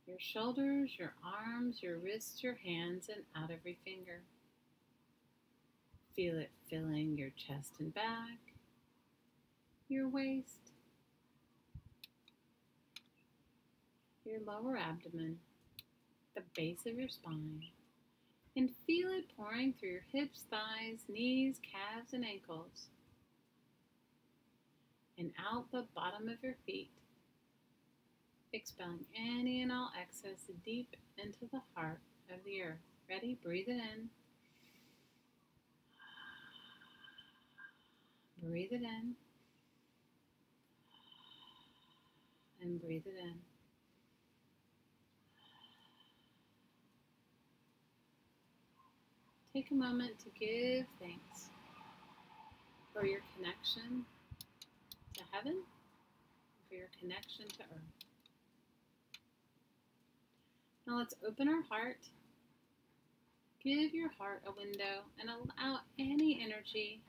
your shoulders, your arms, your wrists, your hands, and out every finger. Feel it filling your chest and back, your waist, your lower abdomen, the base of your spine, and feel it pouring through your hips, thighs, knees, calves, and ankles, and out the bottom of your feet, expelling any and all excess deep into the heart of the earth. Ready? Breathe it in. Breathe it in. And breathe it in. Take a moment to give thanks for your connection to heaven, for your connection to earth. Now let's open our heart. Give your heart a window and allow any energy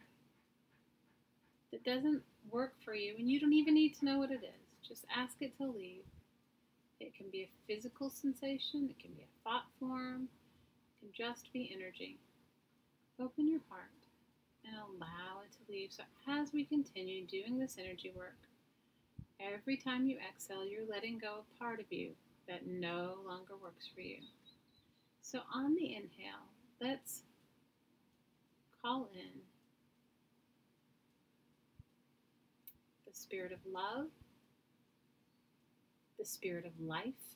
that doesn't work for you, and you don't even need to know what it is. Just ask it to leave. It can be a physical sensation, it can be a thought form, it can just be energy. Open your heart and allow it to leave. So as we continue doing this energy work, every time you exhale, you're letting go of part of you that no longer works for you. So on the inhale, let's call in the spirit of love, the spirit of life,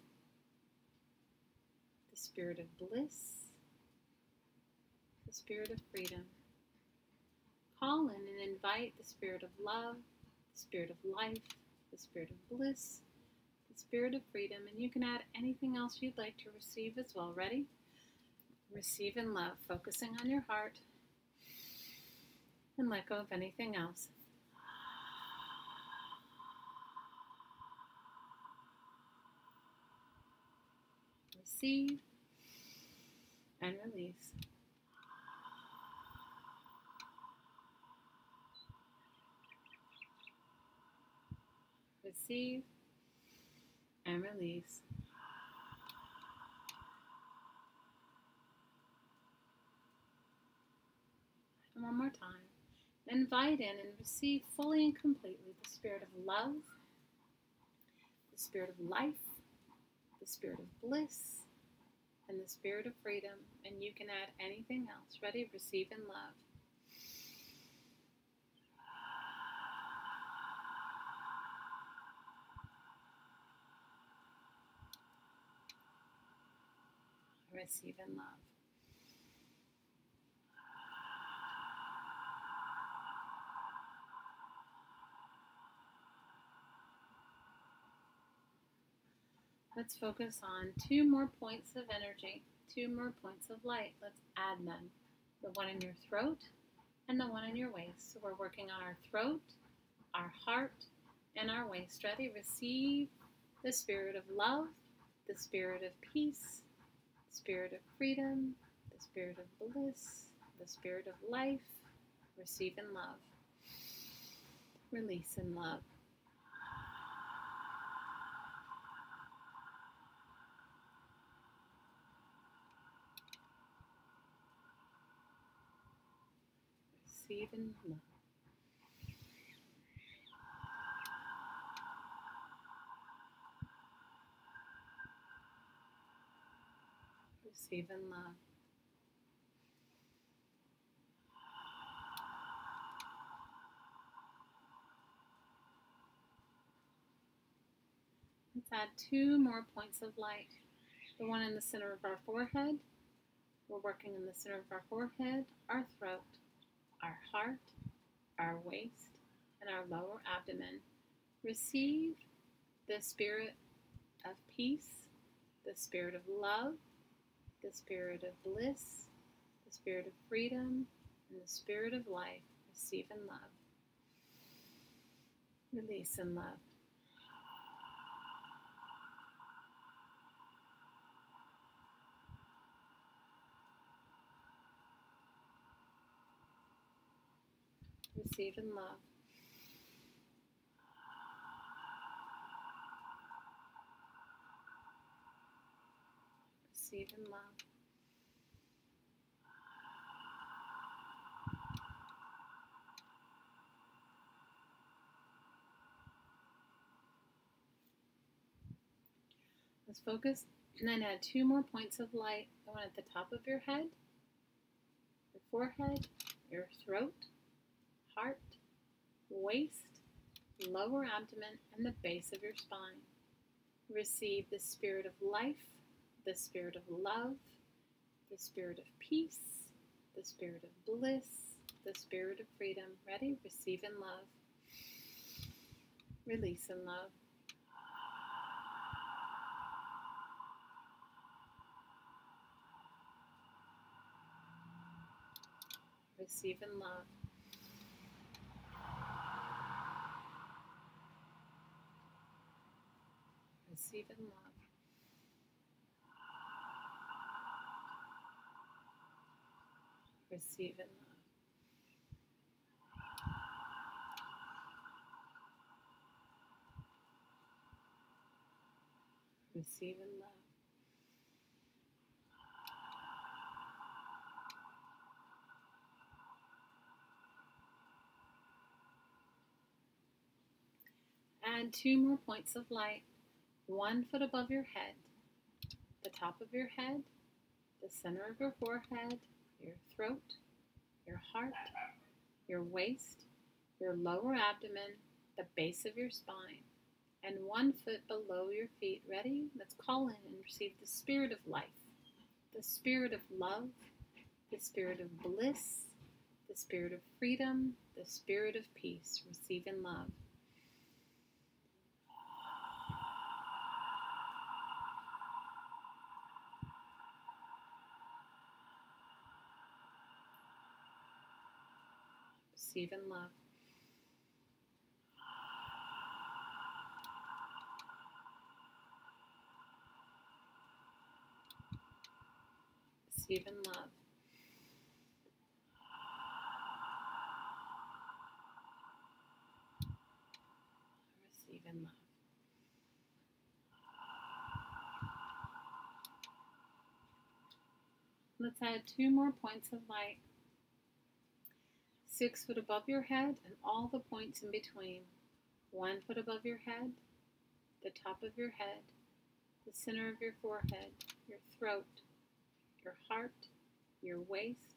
the spirit of bliss, the spirit of freedom. Call in and invite the spirit of love, the spirit of life, the spirit of bliss, the spirit of freedom, and you can add anything else you'd like to receive as well. Ready? Receive in love, focusing on your heart, and let go of anything else. Receive and release. Receive and release. And one more time. Invite in and receive fully and completely the spirit of love, the spirit of life, the spirit of bliss, and the spirit of freedom. And you can add anything else. Ready? Receive in love. Receive in love. Let's focus on 2 more points of energy, 2 more points of light. Let's add them. The one in your throat and the one in your waist. So we're working on our throat, our heart, and our waist. Ready? Receive the spirit of love, the spirit of peace, the spirit of freedom, the spirit of bliss, the spirit of life. Receive in love. Release in love. Receive in love. Receive in love. Let's add 2 more points of light. The one in the center of our forehead. We're working in the center of our forehead, our throat, our heart, our waist, and our lower abdomen. Receive the spirit of peace, the spirit of love, the spirit of bliss, the spirit of freedom, and the spirit of life. Receive in love. Release in love. Receive in love. Receive in love. Let's focus and then add 2 more points of light. The one at the top of your head, your forehead, your throat, heart, waist, lower abdomen, and the base of your spine. Receive the spirit of life, the spirit of love, the spirit of peace, the spirit of bliss, the spirit of freedom. Ready? Receive in love. Release in love. Receive in love. Receive in love. Receive in love. Receive in love. Add 2 more points of light, 1 foot above your head, the top of your head, the center of your forehead, your throat, your heart, your waist, your lower abdomen, the base of your spine, and 1 foot below your feet. Ready? Let's call in and receive the spirit of life, the spirit of love, the spirit of bliss, the spirit of freedom, the spirit of peace. Receive in love. Receive in love. Receive in love. Receive in love. Let's add 2 more points of light. 6 foot above your head and all the points in between. 1 foot above your head, the top of your head, the center of your forehead, your throat, your heart, your waist,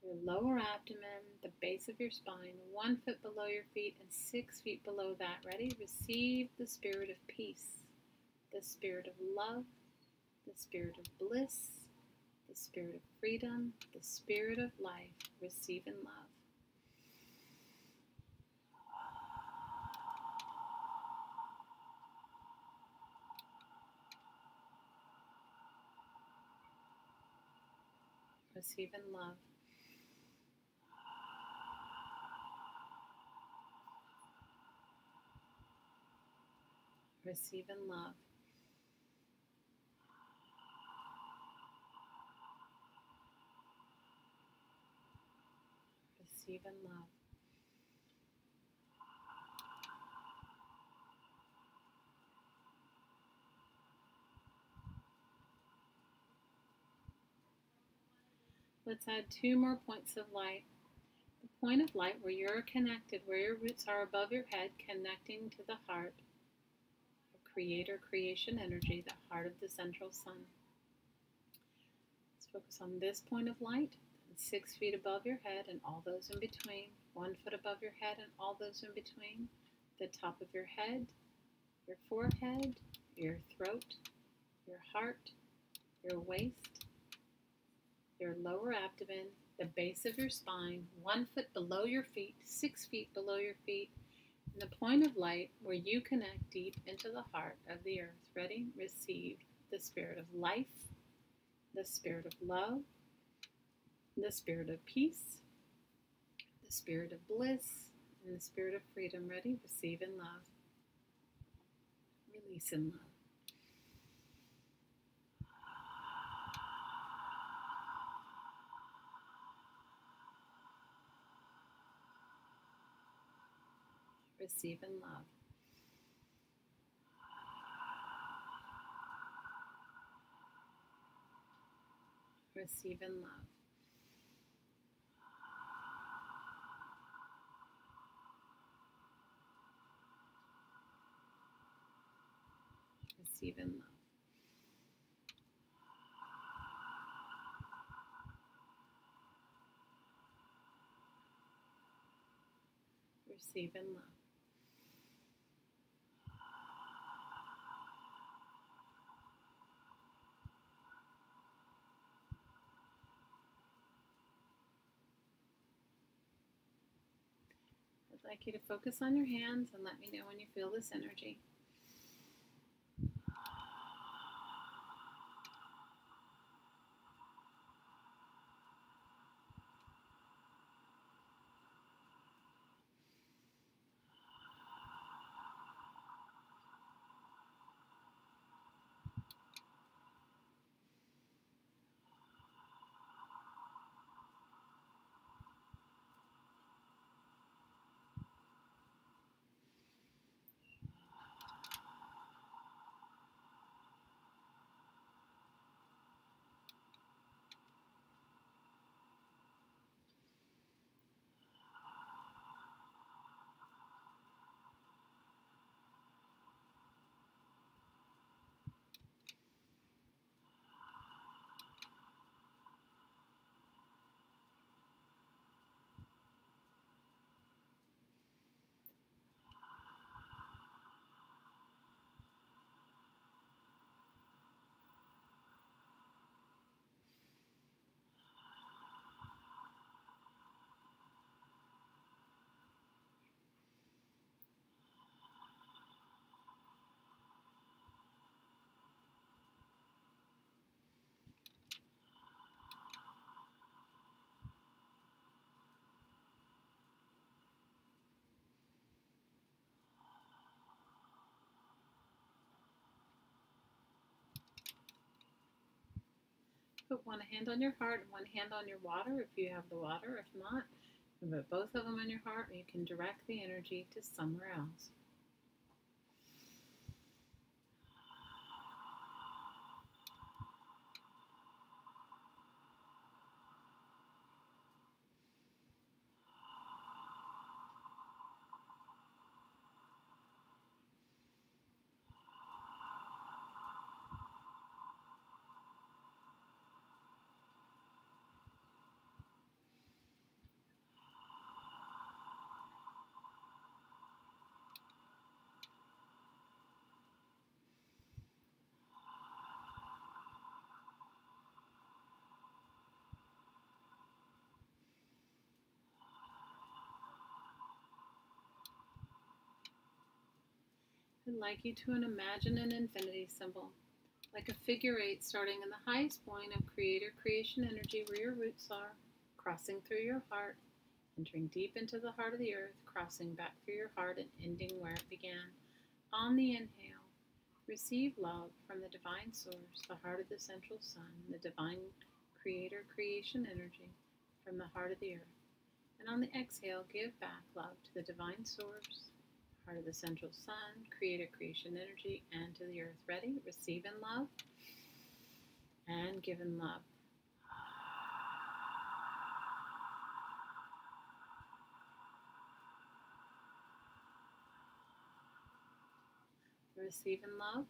your lower abdomen, the base of your spine, 1 foot below your feet and 6 feet below that. Ready? Receive the spirit of peace, the spirit of love, the spirit of bliss, the spirit of freedom, the spirit of life. Receive in love. Receive in love. Receive in love. Receive in love. Let's add 2 more points of light. point of light where you're connected, where your roots are above your head, connecting to the heart of creator creation energy, the heart of the central sun. Let's focus on this point of light, 6 feet above your head and all those in between, 1 foot above your head and all those in between, the top of your head, your forehead, your throat, your heart, your waist, your lower abdomen, the base of your spine, 1 foot below your feet, 6 feet below your feet, and the point of light where you connect deep into the heart of the earth. Ready? Receive the spirit of life, the spirit of love, the spirit of peace, the spirit of bliss, and the spirit of freedom. Ready? Receive in love. Release in love. Receive in love. Receive in love. Receive in love. Receive in love. I'd like you to focus on your hands and let me know when you feel this energy. Put one hand on your heart and one hand on your water if you have the water. If not, you can put both of them on your heart, or you can direct the energy to somewhere else. I'd like you to imagine an infinity symbol, like a figure 8 starting in the highest point of creator creation energy where your roots are, crossing through your heart, entering deep into the heart of the earth, crossing back through your heart and ending where it began. On the inhale, receive love from the divine source, the heart of the central sun, the divine creator creation energy from the heart of the earth. And on the exhale, give back love to the divine source, heart of the central sun, creator creation energy, and to the earth. Ready? Receive in love and give in love. Receiving love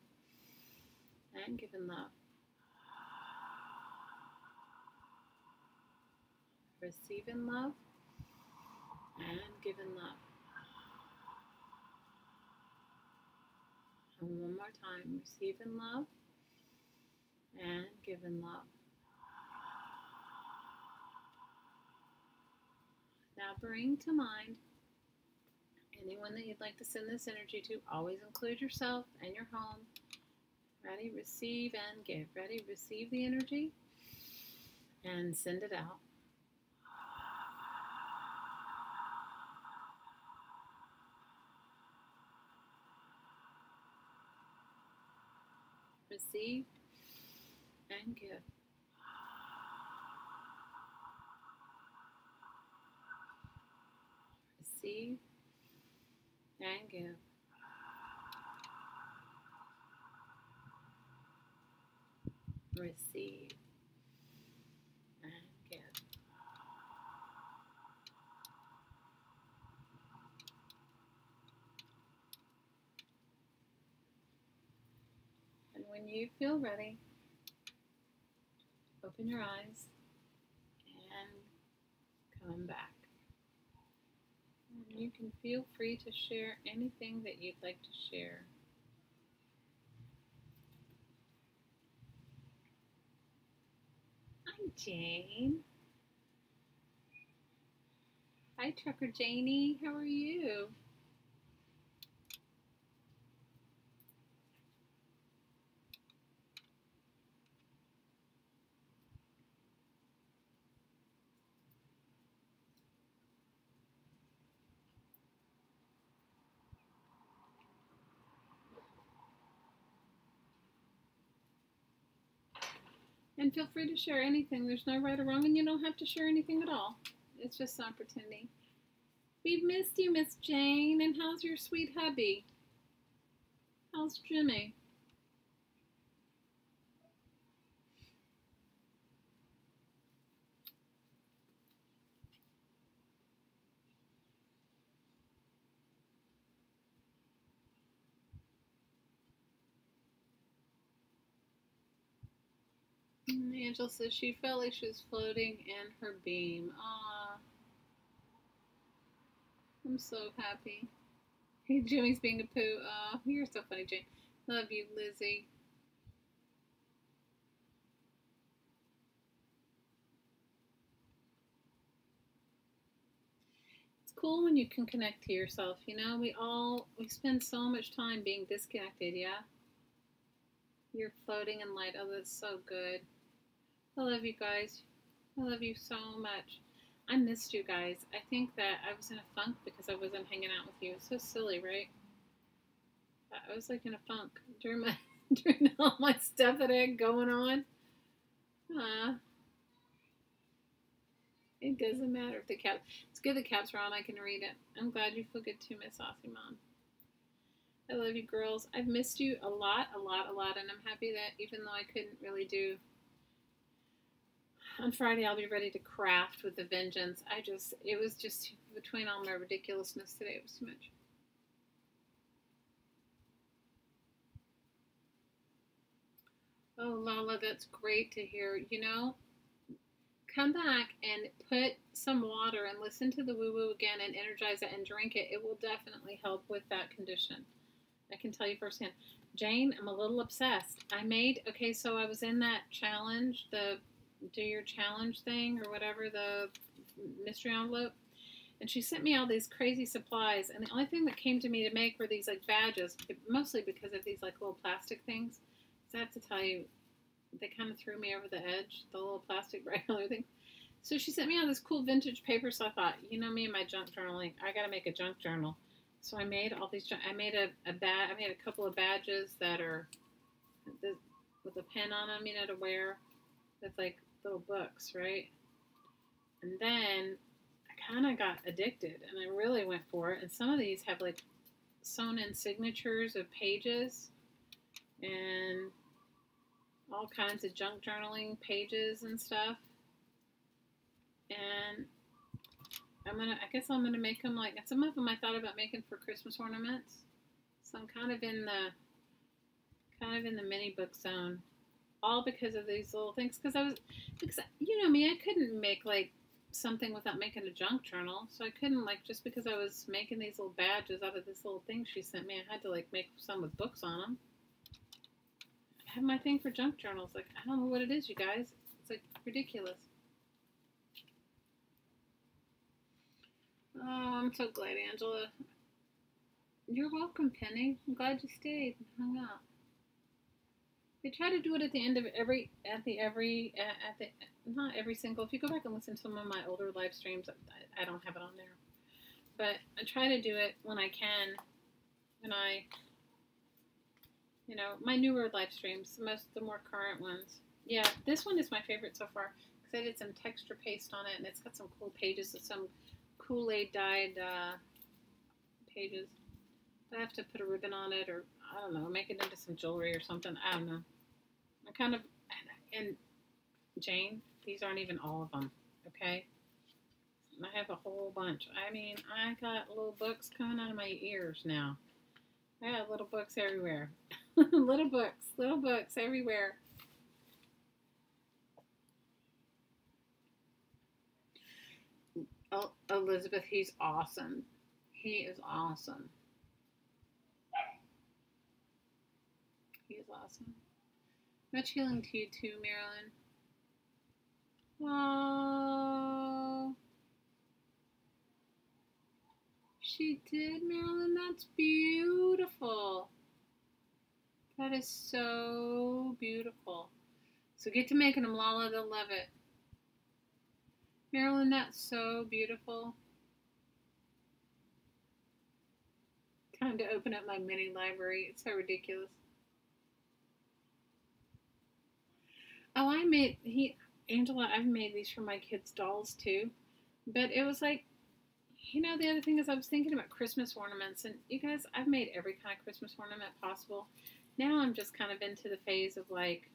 and giving love. Receiving love and giving love. And one more time, receiving love and giving love. Now bring to mind anyone that you'd like to send this energy to. Always include yourself and your home. Ready, receive, and give. Ready, receive the energy and send it out. Receive and give. Receive and give. Receive and give. And when you feel ready, open your eyes and come back. And you can feel free to share anything that you'd like to share. Hi, Jane. Hi, Trucker Janie. How are you? And feel free to share anything. There's no right or wrong, and you don't have to share anything at all. It's just an opportunity. We've missed you, Miss Jane. And how's your sweet hubby? How's Jimmy? Angel says she felt like she was floating in her beam. Aw. I'm so happy. Hey, Jimmy's being a poo. Aw, you're so funny, Jane. Love you, Lizzie. It's cool when you can connect to yourself, you know? We spend so much time being disconnected, yeah? You're floating in light. Oh, that's so good. I love you guys. I love you so much. I missed you guys. I think that I was in a funk because I wasn't hanging out with you. It's so silly, right? I was like in a funk during all my stuff that I had going on. It doesn't matter if the cap. It's good the caps are on. I can read it. I'm glad you feel good too, Miss Aussie Mom. I love you, girls. I've missed you a lot, and I'm happy that even though I couldn't really do on Friday, I'll be ready to craft with a vengeance. It was just between all my ridiculousness today, it was too much. Oh, Lala, that's great to hear. You know, come back and put some water and listen to the woo-woo again and energize it and drink it. It will definitely help with that condition. I can tell you firsthand. Jane, I'm a little obsessed. So I was in that challenge, the do your challenge thing or whatever, the mystery envelope. And she sent me all these crazy supplies. And the only thing that came to me to make were these like badges, mostly because of these like little plastic things. So I have to tell you, they kind of threw me over the edge, the little plastic regular thing. So she sent me all this cool vintage paper. So I thought, you know me and my junk journaling, I got to make a junk journal. So I made all these. I made I made a couple of badges that are with a pen on them, you know, to wear. With like little books, right? And then I kind of got addicted, and I really went for it. And some of these have like sewn in signatures of pages, and all kinds of junk journaling pages and stuff. And I guess I'm gonna make them like some of them I thought about making for Christmas ornaments. So I'm kind of in the kind of in the mini book zone, all because of these little things. Because you know me, I couldn't make like something without making a junk journal. So I couldn't like just because I was making these little badges out of this little thing she sent me. I had to like make some with books on them. I have my thing for junk journals. Like I don't know what it is, you guys. It's like ridiculous. Oh, I'm so glad, Angela. You're welcome, Penny. I'm glad you stayed and hung out. They try to do it at the end of not every single. If you go back and listen to some of my older live streams, I don't have it on there, but I try to do it when I can. When I, you know, my newer live streams, the more current ones. Yeah, this one is my favorite so far because I did some texture paste on it, and it's got some cool pages of some Kool-Aid dyed pages. I have to put a ribbon on it, or I don't know, make it into some jewelry or something. I don't know. I kind of, and Jane, these aren't even all of them, okay? I have a whole bunch. I mean, I got little books coming out of my ears now. I got little books everywhere. little books everywhere. Oh, Elizabeth, he's awesome. He is awesome. He is awesome. Much healing to you too, Marilyn. Oh, she did, Marilyn. That's beautiful. That is so beautiful. So get to making them, Lala. They'll love it. Marilyn, that's so beautiful. Time to open up my mini library. It's so ridiculous. Oh, Angela, I've made these for my kids' dolls too. But it was like, you know, the other thing is I was thinking about Christmas ornaments. And you guys, I've made every kind of Christmas ornament possible. Now I'm just kind of into the phase of like,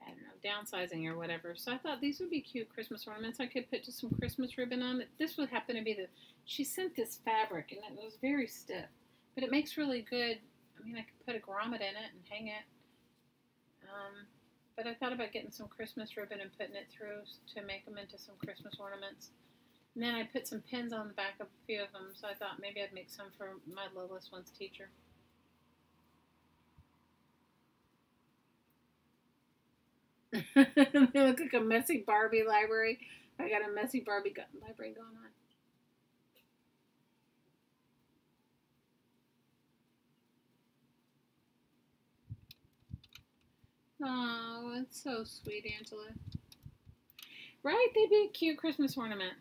I don't know, downsizing or whatever. So I thought these would be cute Christmas ornaments. I could put just some Christmas ribbon on it. This would happen to be she sent this fabric and it was very stiff. But it makes really good, I mean, I could put a grommet in it and hang it. But I thought about getting some Christmas ribbon and putting it through to make them into some Christmas ornaments. And then I put some pins on the back of a few of them, so I thought maybe I'd make some for my littlest one's teacher. They look like a messy Barbie library. I got a messy Barbie library going on. Oh, it's so sweet, Angela. Right? They'd be a cute Christmas ornament.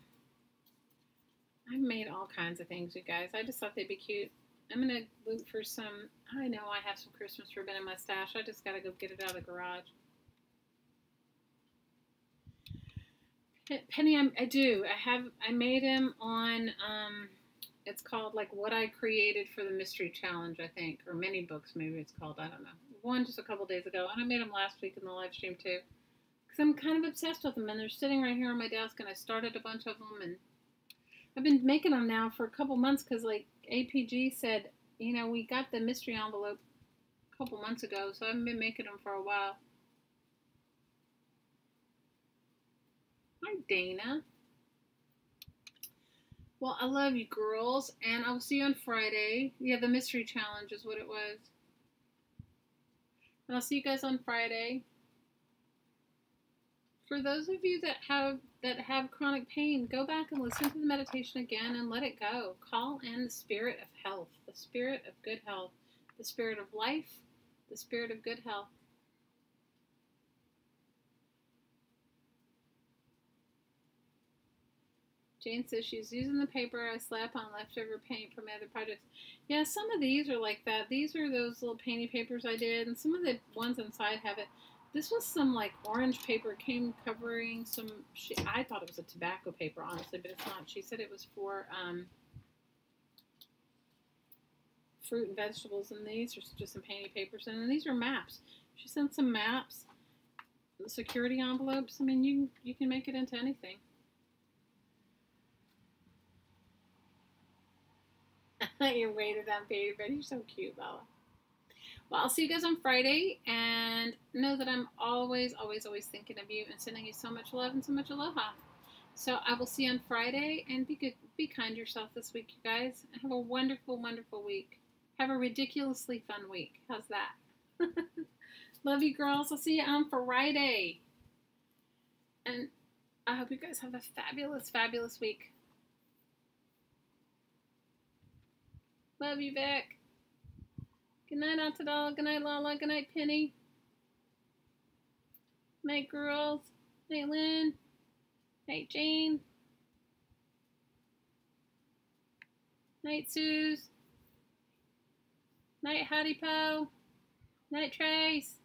I've made all kinds of things, you guys. I just thought they'd be cute. I'm going to look for some. I know I have some Christmas ribbon in my stash. I just got to go get it out of the garage. Penny, I do. I made them on, it's called like What I Created for the Mystery Challenge, I think. Or Mini Books, maybe it's called. I don't know. One just a couple days ago, and I made them last week in the live stream too, because I'm kind of obsessed with them, and they're sitting right here on my desk, and I started a bunch of them, and I've been making them now for a couple months, because like APG said, you know, we got the mystery envelope a couple months ago, so I've been making them for a while. Hi, Dana. Well, I love you, girls, and I'll see you on Friday. Yeah, the mystery challenge is what it was. And I'll see you guys on Friday. For those of you that have chronic pain, go back and listen to the meditation again and let it go. Call in the spirit of health, the spirit of good health, the spirit of life, the spirit of good health. Jane says she's using the paper I slap on leftover paint from other projects. Yeah, some of these are like that. These are those little painty papers I did, and some of the ones inside have it. This was some like orange paper. It came covering some, I thought it was a tobacco paper, honestly, but it's not. She said it was for fruit and vegetables, and these are just some painty papers. And then these are maps. She sent some maps, the security envelopes. I mean, you can make it into anything. You're weighted on paper, but you're so cute, Bella. Well, I'll see you guys on Friday, and know that I'm always, always, always thinking of you and sending you so much love and so much aloha. So I will see you on Friday, and be good, be kind to yourself this week, you guys. Have a wonderful, wonderful week. Have a ridiculously fun week. How's that? Love you, girls. I'll see you on Friday. And I hope you guys have a fabulous, fabulous week. Love you, Vic. Good night, Altadal. Good night, Lala. Good night, Penny. Night, girls. Night, Lynn. Night, Jane. Night, Suze. Night, Hattie Poe. Night, Trace.